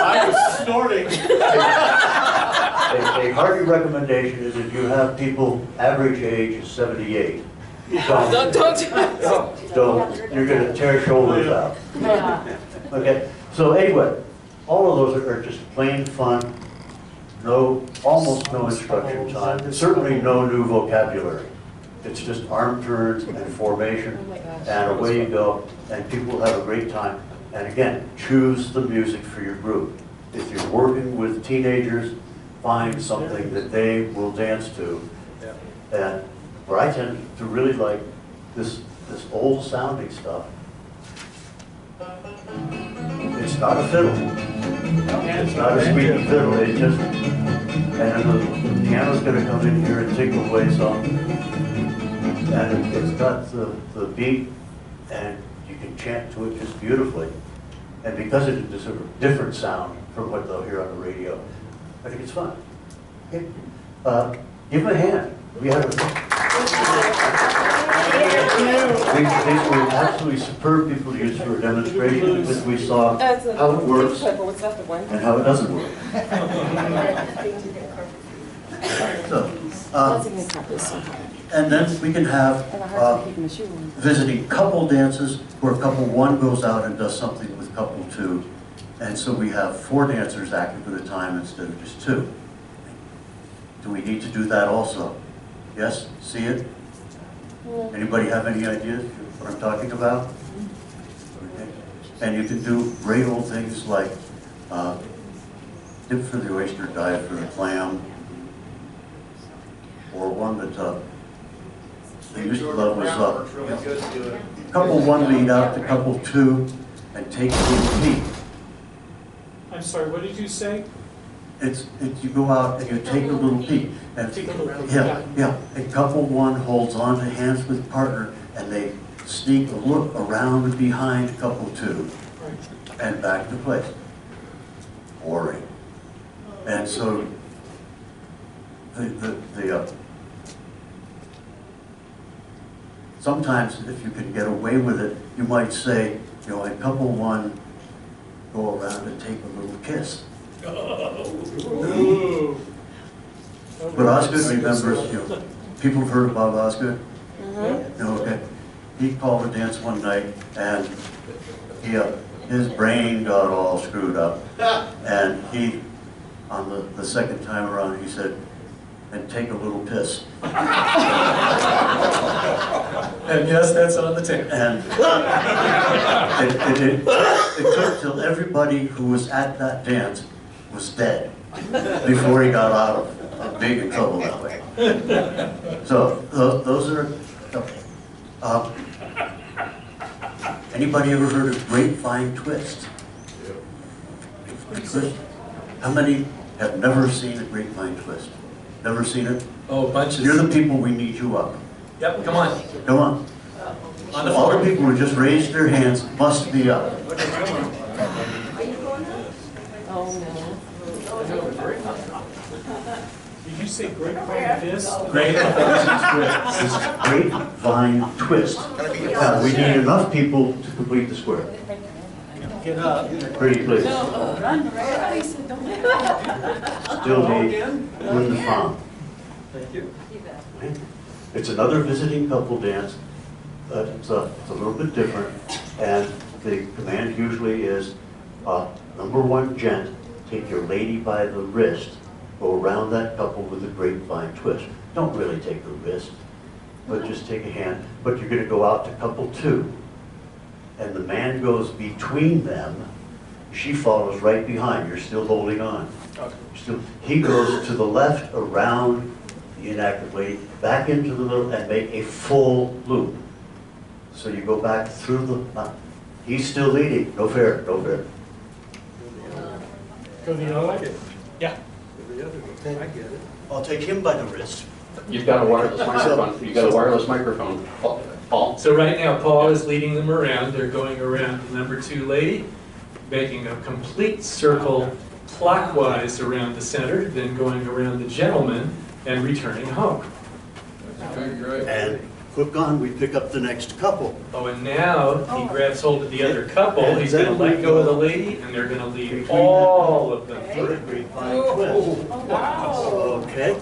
I was snorting. A hearty recommendation is if you have people, average age is 78. Don't, you're going to tear shoulders out. Okay, so anyway, all of those are just plain fun, almost no instruction time, certainly no new vocabulary. It's just arm turns and formation, and away you go, and people have a great time. And again, choose the music for your group. If you're working with teenagers, find something that they will dance to. And where I tend to really like this old sounding stuff, it's not a fiddle. It's not a squeaky fiddle. It just, and then the piano's going to come in here and tinkle away some. And it's got the beat, and you can chant to it just beautifully. And because it is a different sound from what they'll hear on the radio, I think it's fun. Okay. Give them a hand. We have these were absolutely superb people to use for a demonstration because we saw how it works and how it doesn't work. So, and then we can have visiting couple dances where couple one goes out and does something with couple two. And so we have 4 dancers active at a time instead of just 2. Do we need to do that also? Yes? See it? Anybody have any ideas what I'm talking about? Okay. And you can do great old things like dip for the oyster, dive for the clam, or one that they used to love was couple one lead out to couple 2 and take a little peek. I'm sorry, what did you say? It's you go out and you take a little peek. And Take a little peek, yeah. And couple one holds on to hands with partner and they sneak a look around behind couple 2 and back to place. Boring. And so sometimes if you can get away with it, you might say, you know, in couple one, go around and take a little kiss. But Osgood remembers, you know, people have heard about Osgood? You know, okay. He called a dance one night and his brain got all screwed up. And he, on the second time around, he said, and take a little piss. And yes, that's on the tape. And it took till everybody who was at that dance was dead before he got out of being in trouble that way. So those are. Anybody ever heard of grapevine twist? Twist? How many have never seen a grapevine twist? Never seen it? Oh, bunches. You're the people we need you up. Yep, come on. Come on. On the All floor. the people who just raised their hands must be up. Did you say grapevine fist? Great. This is grapevine twist. Now, we need enough people to complete the square. Get up. Pretty please. Still need win the farm. Thank you. It's another visiting couple dance. It's a little bit different. And the command usually is, number 1 gent, take your lady by the wrist, go around that couple with a grapevine twist. Don't really take the wrist, but just take a hand. But you're going to go out to couple 2. And the man goes between them. She follows right behind. You're still holding on. He goes to the left, around the inactive lady, back into the middle, and make a full loop. So you go back through the. He's still leading. Go fair. Go fair. Go the other way? Yeah. I get it. I'll take him by the wrist. You've got a wireless microphone. You've got a wireless microphone. Paul? So right now, Paul is leading them around. They're going around the number 2 lady, making a complete circle clockwise around the center, then going around the gentleman and returning home. Okay, great. And quick on, we pick up the next couple. Oh, and now he grabs hold of the other couple. He's going to let go of the lady, and they're going to lead all of them through. Grapevine twist. Okay.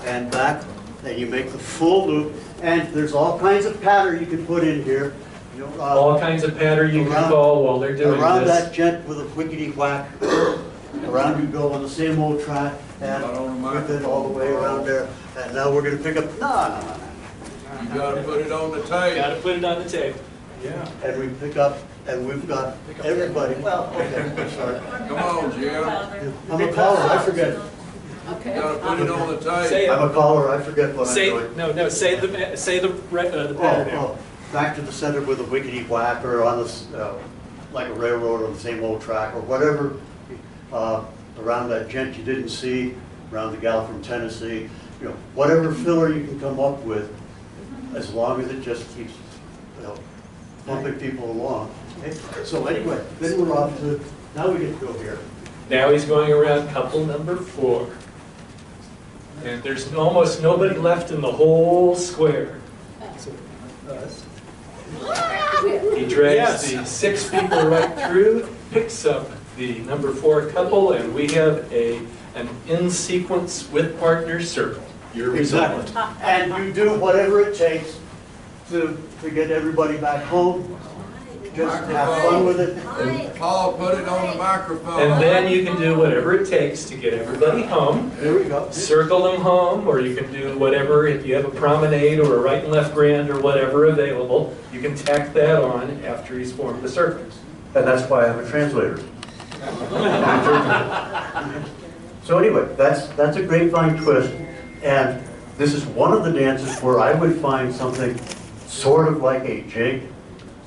And back, and you make the full loop. And there's all kinds of pattern you can put in here. You know, All kinds of pattern you can call while they're doing around this. that gent with a whickety whack. Around you go on the same old track and with it all the way around there. And now we're going to pick up. No. You gotta put it on the tape. Got to put it on the tape. Yeah. And we pick up, and we've got everybody. Well, okay, sorry. Come on, Jim. I'm a caller. I forget. Okay. Gotta put it on the tape. Say I'm a caller, I forget what I'm Say, doing. no, say the pattern now. Oh, back to the center with a wickety whack, or on this, like a railroad on the same old track, or whatever, around that gent you didn't see, around the gal from Tennessee, you know, whatever filler you can come up with, as long as it just keeps, you know, pumping people along. Okay? So anyway, then we're off to, now we get to go here. Now he's going around couple number 4. And there's almost nobody left in the whole square. Us. He drags Yes. the 6 people right through, picks up the number 4 couple, and we have an in sequence with partner circle. You're resolved. And you do whatever it takes to get everybody back home. Just have fun with it. Paul, put it on the microphone. And then you can do whatever it takes to get everybody home. There we go. Circle them home, or you can do whatever, if you have a promenade or a right and left grand or whatever available, you can tack that on after he's formed the circle. And that's why I'm a translator. So anyway, that's a grapevine twist, and this is one of the dances where I would find something sort of like a jig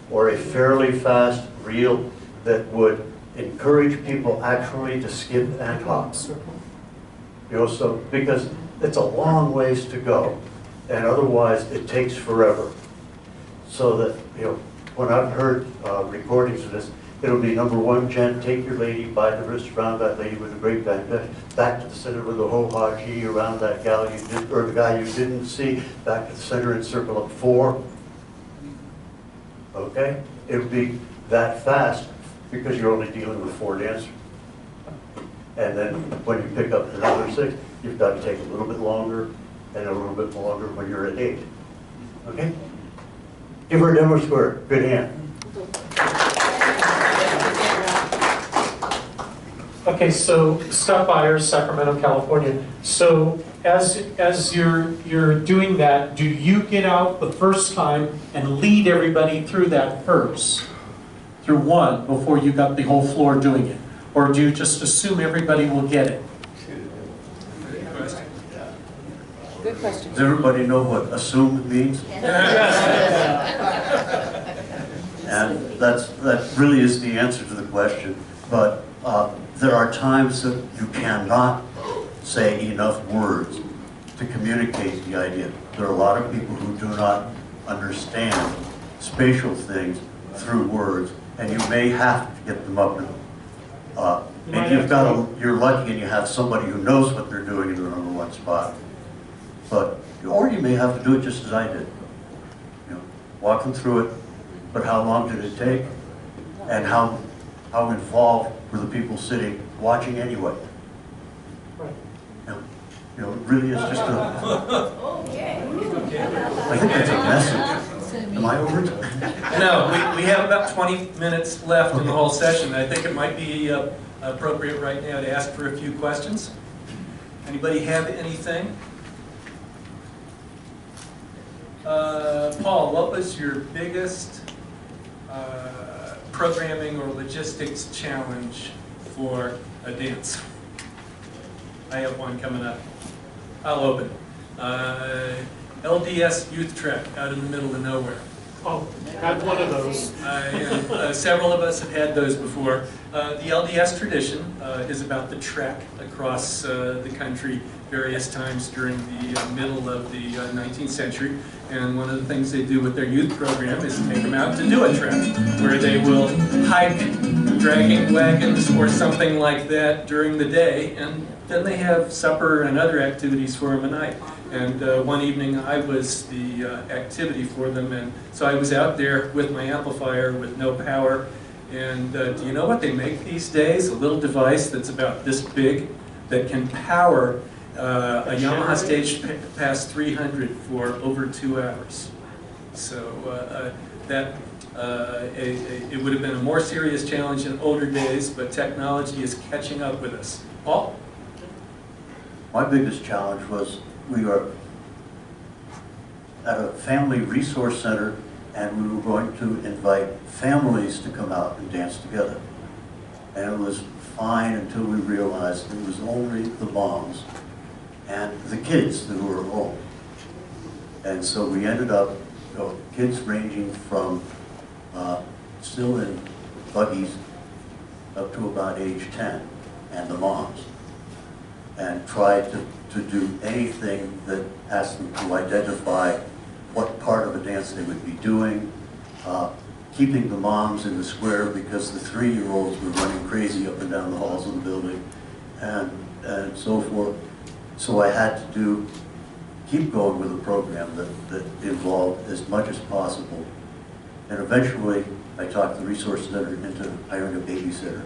or a fairly fast reel that would encourage people actually to skip and hop. You know, so because it's a long ways to go, and otherwise it takes forever. So that, you know, when I've heard recordings of this, it'll be number 1, gent, take your lady by the wrist around that lady with a great bang, back to the center with a ho-ha-gee around that gal you did, or the guy you didn't see, back to the center and circle up 4. Okay? It'll be that fast because you're only dealing with 4 dancers. And then when you pick up another 6, you've got to take a little bit longer and a little bit longer when you're at 8. Okay? Give her a demo square. Good hand. Okay, so Scott Byers, Sacramento, California. So as you're doing that, do you get out the first time and lead everybody through that first? Through one before you got the whole floor doing it? Or do you just assume everybody will get it? Good question. Does everybody know what assume means? And that really is the answer to the question. But there are times that you cannot say enough words to communicate the idea. There are a lot of people who do not understand spatial things through words, and you may have to get them up. And you're lucky and you have somebody who knows what they're doing in the number 1 spot. But, or you may have to do it just as I did. You know, walk them through it, but how long did it take? And how involved were the people sitting, watching anyway? You know, it really is just Okay. I think that's a message. Am I over? No, we have about 20 minutes left in the whole session. I think it might be appropriate right now to ask for a few questions. Anybody have anything? Paul, what was your biggest programming or logistics challenge for a dance? I have one coming up. I'll open. LDS Youth Trek out in the middle of nowhere. Oh, had one of those. Several of us have had those before. The LDS tradition is about the trek across the country various times during the middle of the 19th century. And one of the things they do with their youth program is take them out to do a trek, where they will hike, dragging wagons or something like that during the day, and then they have supper and other activities for them at night. And one evening I was the activity for them, and so I was out there with my amplifier with no power. And do you know what they make these days? A little device that's about this big that can power a Yamaha Stage Pass 300 for over 2 hours. So it would have been a more serious challenge in older days, but technology is catching up with us. Paul? My biggest challenge was we were at a family resource center and we were going to invite families to come out and dance together. And it was fine until we realized it was only the moms and the kids who were home. And so we ended up, kids ranging from still in buggies up to about age 10, and the moms, and tried to do anything that asked them to identify what part of a dance they would be doing, keeping the moms in the square because the 3-year-olds were running crazy up and down the halls of the building, and so forth. So I had to keep going with a program that involved as much as possible. And eventually, I talked the resource center into hiring a babysitter.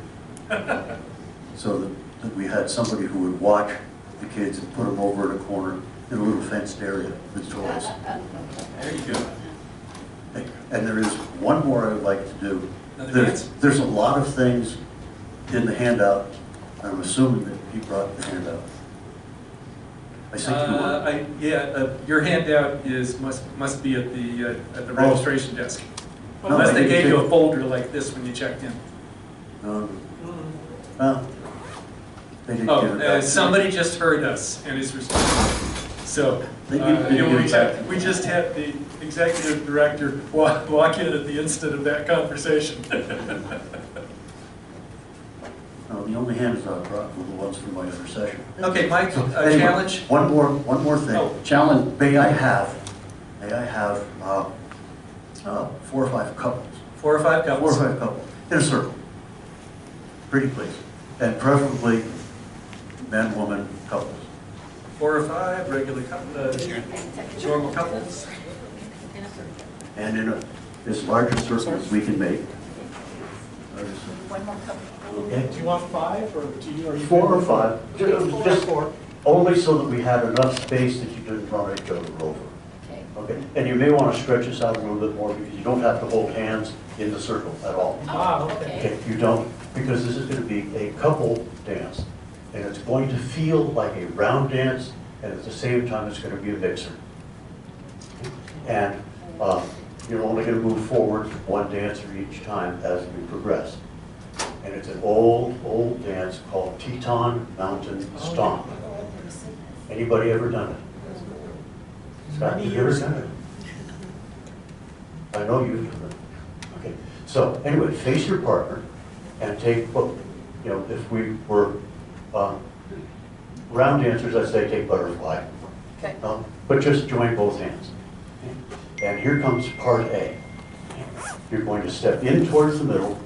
So that we had somebody who would watch the kids and put them over in a corner in a little fenced area with toys. There you go. And there is one more I would like to do. Another dance? There's a lot of things in the handout. I'm assuming that he brought the handout. I sent you one. Your handout must be at the registration desk. No, Unless they I gave didn't you a take- folder like this when you checked in. Well, they didn't give it back to me. Somebody just heard us and is responsible. So, They didn't give it back to me. we just had the executive director walk in at the instant of that conversation. No, the only hands I brought were the ones from my other session. Okay, Mike, So, anyway, challenge? One more thing. Oh. Challenge. May I have 4 or 5 couples? 4 or 5 4 or couples. 5 couples in a circle. Pretty please. And preferably man, woman couples. 4 or 5 regular couples, normal couples. And in as large a circle as we can make. One more couple. Okay? Do you want 5 or do you, are you? 4 or 5. Just 4. only so that we had enough space that you didn't run each other over. Okay. Okay? And you may want to stretch this out a little bit more because you don't have to hold hands in the circle at all. Ah, okay. Okay, you don't, because this is going to be a couple dance. And it's going to feel like a round dance, and at the same time, it's going to be a mixer. And you're only going to move forward one dancer each time as we progress. And it's an old dance called Teton Mountain Stomp. Anybody ever done it? Scott, have you ever done it? I know you've done it. Okay, so anyway, face your partner and take, well, you know, if we were round dancers, I'd say take butterfly. Okay. But just join both hands. And here comes part A. You're going to step in towards the middle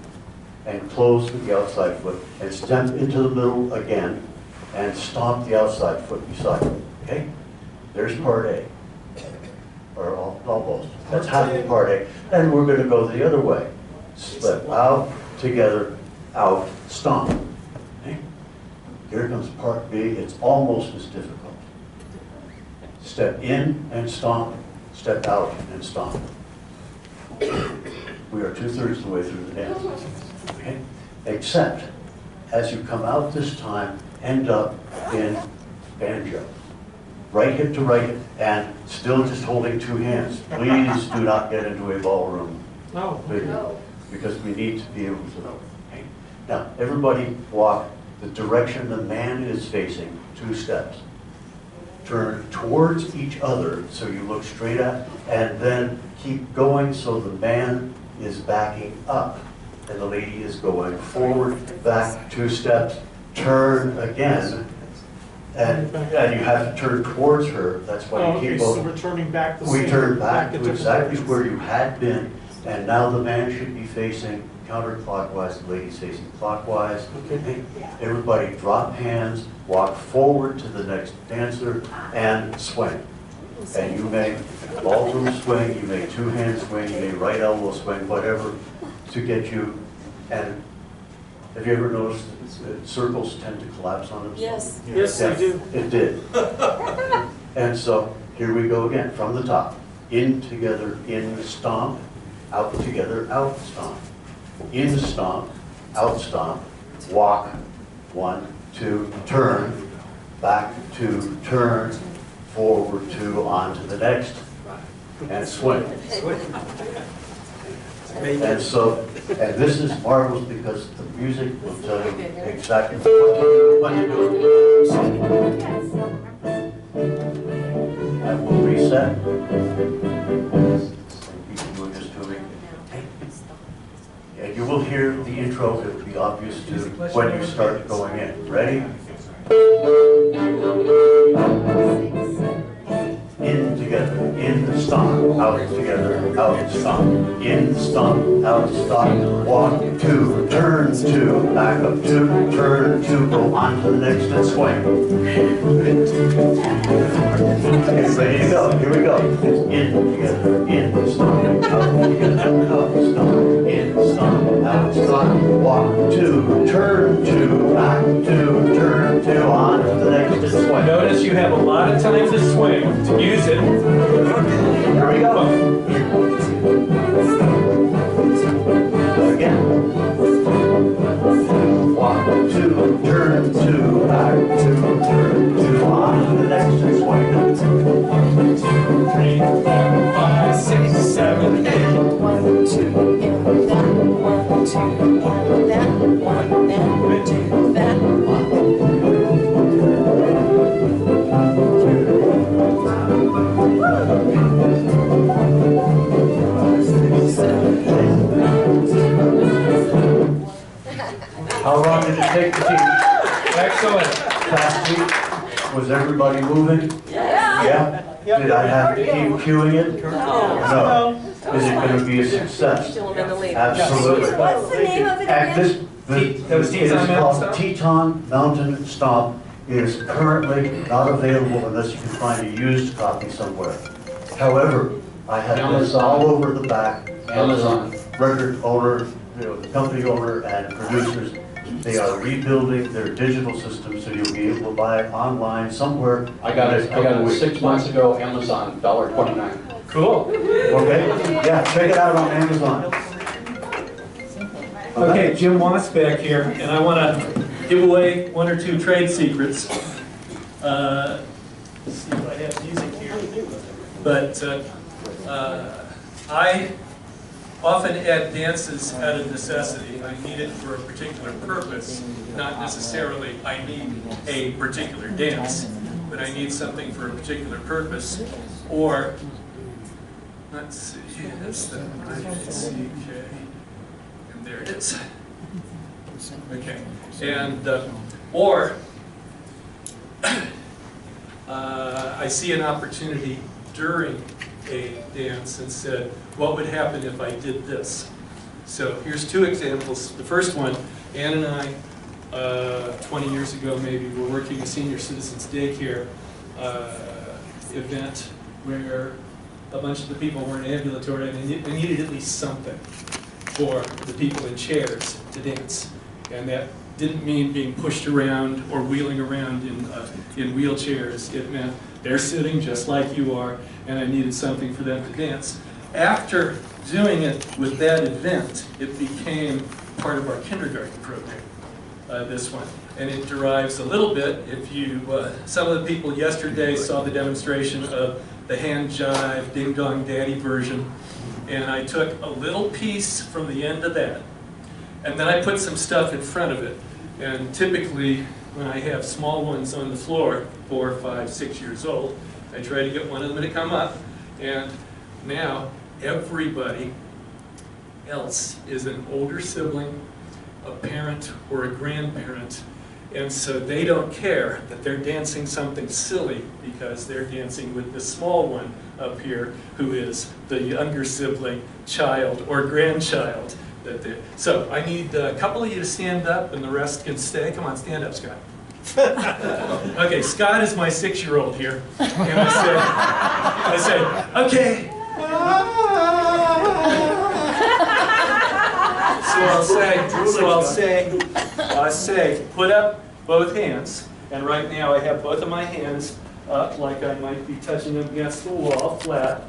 and close with the outside foot, and step into the middle again and stomp the outside foot beside you. Okay? There's part A. Or almost. That's half of part A. And we're going to go the other way. Split out, together, out, stomp. Okay? Here comes part B. It's almost as difficult. Step in and stomp. Step out and stomp. We are 2/3 of the way through the dance. Okay? Except, as you come out this time, end up in banjo. Right hip to right hip, and still just holding 2 hands. Please do not get into a ballroom No. video, because we need to be able to know. Okay? Now, everybody walk the direction the man is facing, 2 steps. Turn towards each other, so you look straight at, and then keep going so the man is backing up, and the lady is going forward, back 2 steps, turn again, and you have to turn towards her. That's why Oh, you okay, keep so both. we're turning back the We same. turn back in to different exactly directions. where you had been, and now the man should be facing counterclockwise, the lady's facing clockwise. Okay. Everybody drop hands, walk forward to the next dancer, and swing. And you may ballroom swing, you may 2-hand swing, you may right elbow swing, whatever, to get you. And have you ever noticed that circles tend to collapse on themselves? Yes. Yes, I do. It did. And so, here we go again, from the top. In together, in stomp, out together, out stomp. In stomp, out stomp, walk, 1, 2, turn, back 2, turn, forward 2, on to the next, and swing. And so, and this is marvelous because the music will tell you exactly what to do when you do it. start going in. Ready? In together, in stomp, out together, out stomp, in stomp, out stomp, walk two, turn two, back up two, turn two, go on to the next and swing. Okay, ready to go, here we go. In together, in stomp, out together, out stomp, in stomp, out stomp, walk two, turn two, back two, turn two, on to the next and swing. Notice you have a lot of time to swing, to use it. Here we go. Again. One, two, turn two, back two, turn two, on to the next and swing. 1, 2, 3, 4, 5, 6, 7, 8. 1, 2, and that. 1, 2, and that. 1, and 2, that. 1. How long did it take to teach? Excellent. Last week, was everybody moving? Yeah. Yeah? Did I have to keep cueing it? No. No. Is it going to be a success? Still in the lead. Absolutely. What's the name of it And again? That was it is Teton Mountain called Stomp? Teton Mountain Stomp. It is currently not available unless you can find a used copy somewhere. However, I have this all over the back. Amazon. Record owner, the company owner and producers, they are rebuilding their digital system, so you'll be able to buy it online somewhere. I got in the it next couple weeks. 6 months ago, Amazon, $1.29. Cool. Okay? Yeah, check it out on Amazon. Okay, Jim Watts back here, and I want to give away 1 or 2 trade secrets. Let's see if I have music here. But I often add dances out of necessity. I need it for a particular purpose, not necessarily I need a particular dance, but I need something for a particular purpose. Or, let's see, that's the I-C-K. There it is. Okay, and or I see an opportunity during a dance and said, what would happen if I did this? So here's 2 examples. The first one, Ann and I, 20 years ago maybe, were working a senior citizens daycare event where a bunch of the people weren't ambulatory and they needed at least something for the people in chairs to dance. And that didn't mean being pushed around or wheeling around in wheelchairs. It meant they're sitting just like you are, and I needed something for them to dance. After doing it with that event, it became part of our kindergarten program, this one. And it derives a little bit, if you, some of the people yesterday saw the demonstration of the hand jive, ding dong daddy version. And I took a little piece from the end of that, and then I put some stuff in front of it. And typically, when I have small ones on the floor, 4, 5, 6 years old, I try to get one of them to come up. And now, everybody else is an older sibling, a parent, or a grandparent. And so they don't care that they're dancing something silly because they're dancing with the small one up here who is the younger sibling, child, or grandchild. So I need a couple of you to stand up and the rest can stay. Come on, stand up, Scott. Okay, Scott is my 6-year-old here. And I said, okay. So I'll say, put up both hands, and right now I have both of my hands up like I might be touching them against the wall, flat,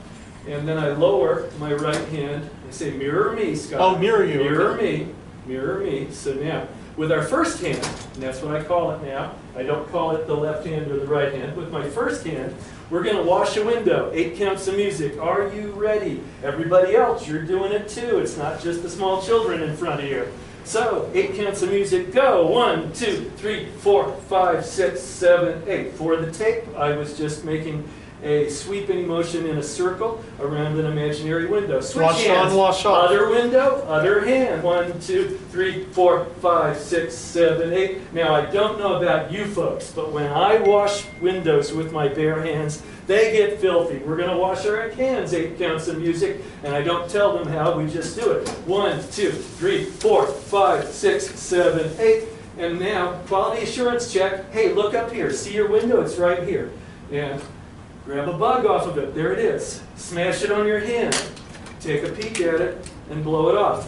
and then I lower my right hand, I say, mirror me, Scott. Oh, mirror you. Mirror me, mirror me. So now, with our first hand, and that's what I call it now, I don't call it the left hand or the right hand, with my first hand, we're going to wash a window, 8 counts of music. Are you ready? Everybody else, you're doing it too. It's not just the small children in front of you. So, 8 counts of music, go. 1, 2, 3, 4, 5, 6, 7, 8. For the tape, I was just making a sweeping motion in a circle around an imaginary window. Switch Wash hands. on, wash off. Other window, other hand. 1, 2, 3, 4, 5, 6, 7, 8. Now, I don't know about you folks, but when I wash windows with my bare hands, they get filthy. We're going to wash our hands, 8 counts of music, and I don't tell them how, we just do it. 1, 2, 3, 4, 5, 6, 7, 8. And now, quality assurance check. Hey, look up here. See your window? It's right here. And grab a bug off of it. There it is. Smash it on your hand. Take a peek at it and blow it off.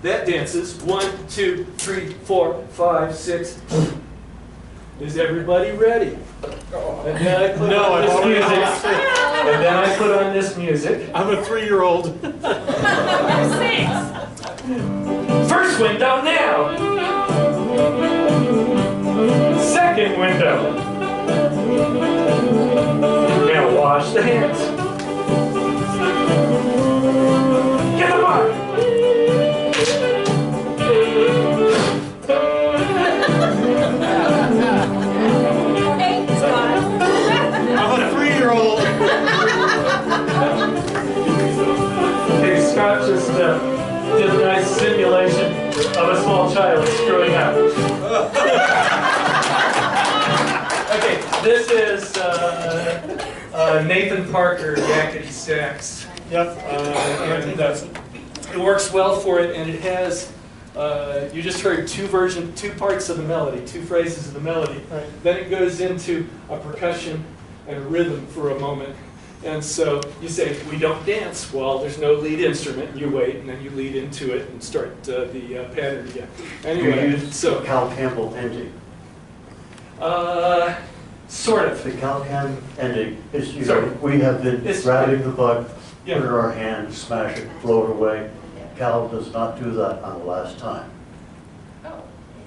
That dances. 1, 2, 3, 4, 5, 6. Is everybody ready? And then I put on this music. And then I put on this music. I'm a 3-year-old. First window now. Second window. Now wash the hands. Get the mark. I'm a 3-year-old. Okay, Scott just did a nice simulation of a small child screwing up. Okay, this is Nathan Parker, Yakety Sax. Yep. And it works well for it, and it has, you just heard two parts of the melody, 2 phrases of the melody. Right. Then it goes into a percussion and a rhythm for a moment. And so you say, we don't dance. Well, there's no lead instrument. You wait, and then you lead into it and start the pattern again. Anyway, You use so Cal Campbell ending. sort of. The Cal Campbell ending is, you Sorry. know, we have been It's- grabbing the bug, Yeah. put it in our hand, smash it, blow it away. Cal does not do that on the last time.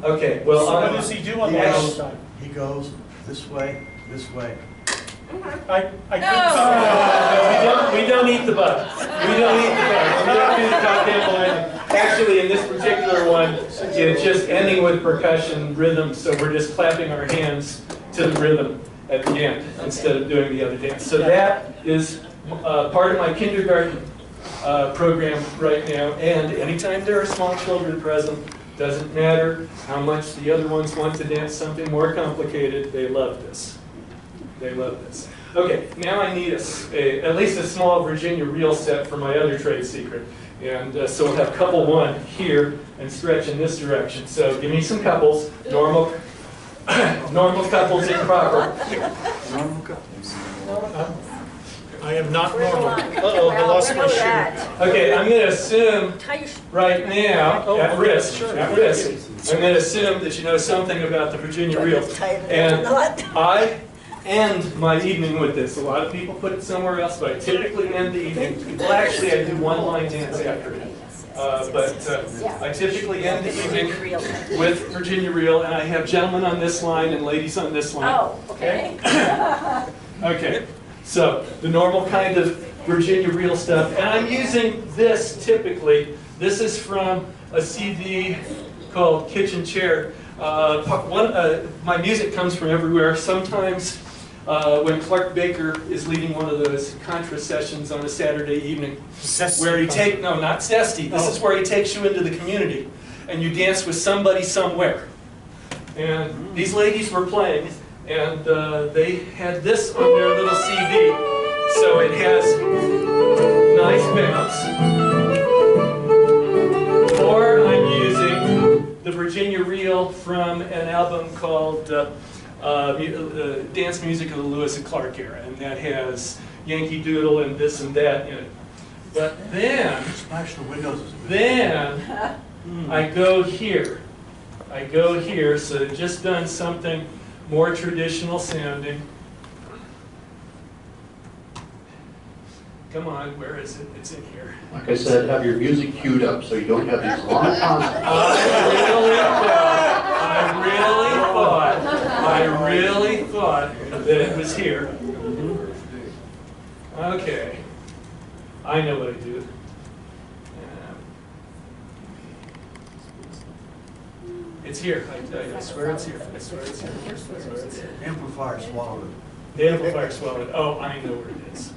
Okay, well, So what does he do on the last time? He goes this way, this way. I we don't eat the bugs. We don't eat the bugs. We don't do the Cal Campbell ending. Actually, in this particular one, it's just ending with percussion rhythm, so we're just clapping our hands to the rhythm at the end instead of doing the other dance. So that is part of my kindergarten program right now, and anytime there are small children present, doesn't matter how much the other ones want to dance something more complicated, they love this. They love this. Okay, now I need at least a small Virginia reel set for my other trade secret. And so we'll have couple 1 here and stretch in this direction. So give me some couples, normal couples improper. Normal couples. I am not normal. Uh-oh, I lost my shoe. Okay, I'm going to assume right now, at risk, I'm going to assume that you know something about the Virginia reel. And I end my evening with this. A lot of people put it somewhere else, but I typically end the evening. Well, actually, I do 1-line dance after it. I typically end the evening with Virginia reel, and I have gentlemen on this line and ladies on this line. Oh, okay. Okay, so the normal kind of Virginia reel stuff, and I'm using this typically. This is from a CD called Kitchen Chair. My music comes from everywhere. Sometimes when Clark Baker is leading one of those contra sessions on a Saturday evening, where he not Zesty, this is where he takes you into the community, and you dance with somebody somewhere. And these ladies were playing, and they had this on their little CD, so it has nice bounce. Or I'm using the Virginia reel from an album called Dance Music of the Lewis and Clark Era, and that has Yankee Doodle and this and that in it. But then, Smash the windows. I go here. So I've just done something more traditional sounding. Come on, where is it? It's in here. Like I said, have your music queued up so you don't have these long pauses. I really thought that it was here. Okay. I know what I do. It's here. I swear it's here. I swear it's here. Amplifier swallowed it. The amplifier's swelling. Oh, I know where it is.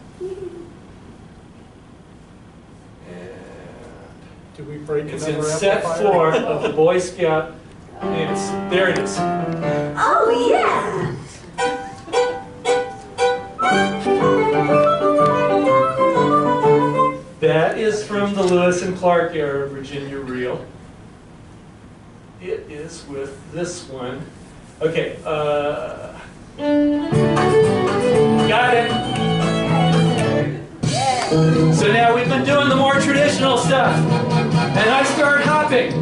Do we break It's another in set amplifier? 4 of the Boy Scout dance. There it is. Oh, yeah. That is from the Lewis and Clark era Virginia reel. It is with this one. Okay, got it. So now we've been doing the more traditional stuff, and I start hopping.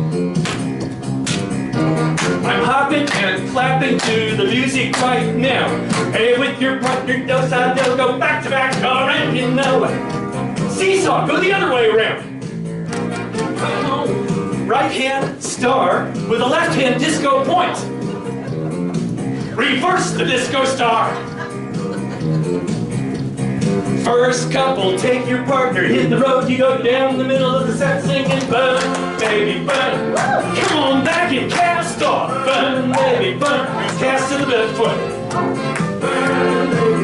I'm hopping and clapping to the music right now. Hey, with your partner, do, side, do, go back to back, around, you know it. Seesaw, go the other way around. Right hand star with a left hand disco point. Reverse the disco star. First couple, take your partner, hit the road, you go down the middle of the set singing, bun, baby, bun. Come on back and cast off, bun, baby, bun. Cast to the left foot.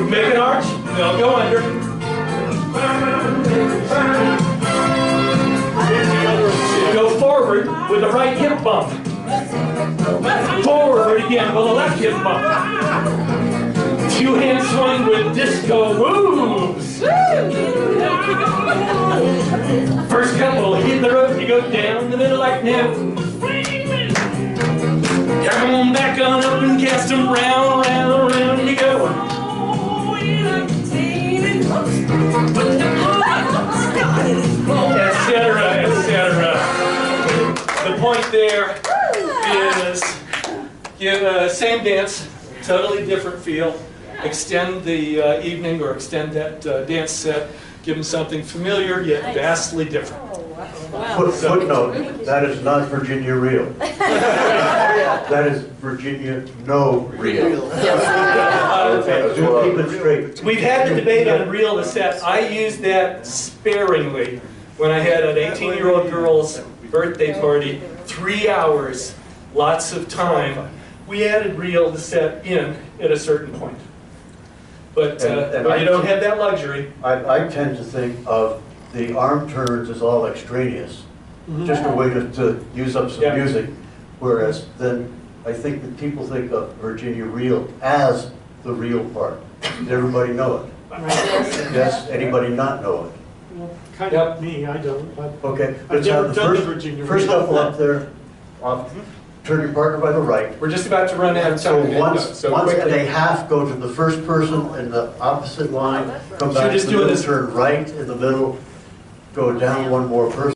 Make an arch, they'll go under. Go forward with the right hip bump. Forward again with the left hip bump. Two-hand swing with disco moves. First couple, hit the road, you go down the middle like now. Come on back on up and cast them round, round, round you go. Etc., etc. The point there is give same dance, totally different feel. Extend the evening or extend that dance set. Give them something familiar yet vastly different. Footnote, that is not Virginia reel. That is Virginia no reel. Okay, so keep it straight. We've had the debate on reel to set. I used that sparingly when I had an 18-year-old girl's birthday party. 3 hours, lots of time. We added reel to set in at a certain point. But you don't have that luxury. I tend to think of the arm turns as all extraneous, just a way to use up some music. Whereas then I think that people think of Virginia reel as the real part. Does everybody know it? Yes, anybody not know it? Well, kind of me, I don't. But Okay, I've let's never have the done the Virginia first reel. couple up there, turn your partner by the right. We're just about to run out of So time. once quickly. they half, go to the first person in the opposite line, come back to just the do middle, this. turn right in the middle, go down one more person.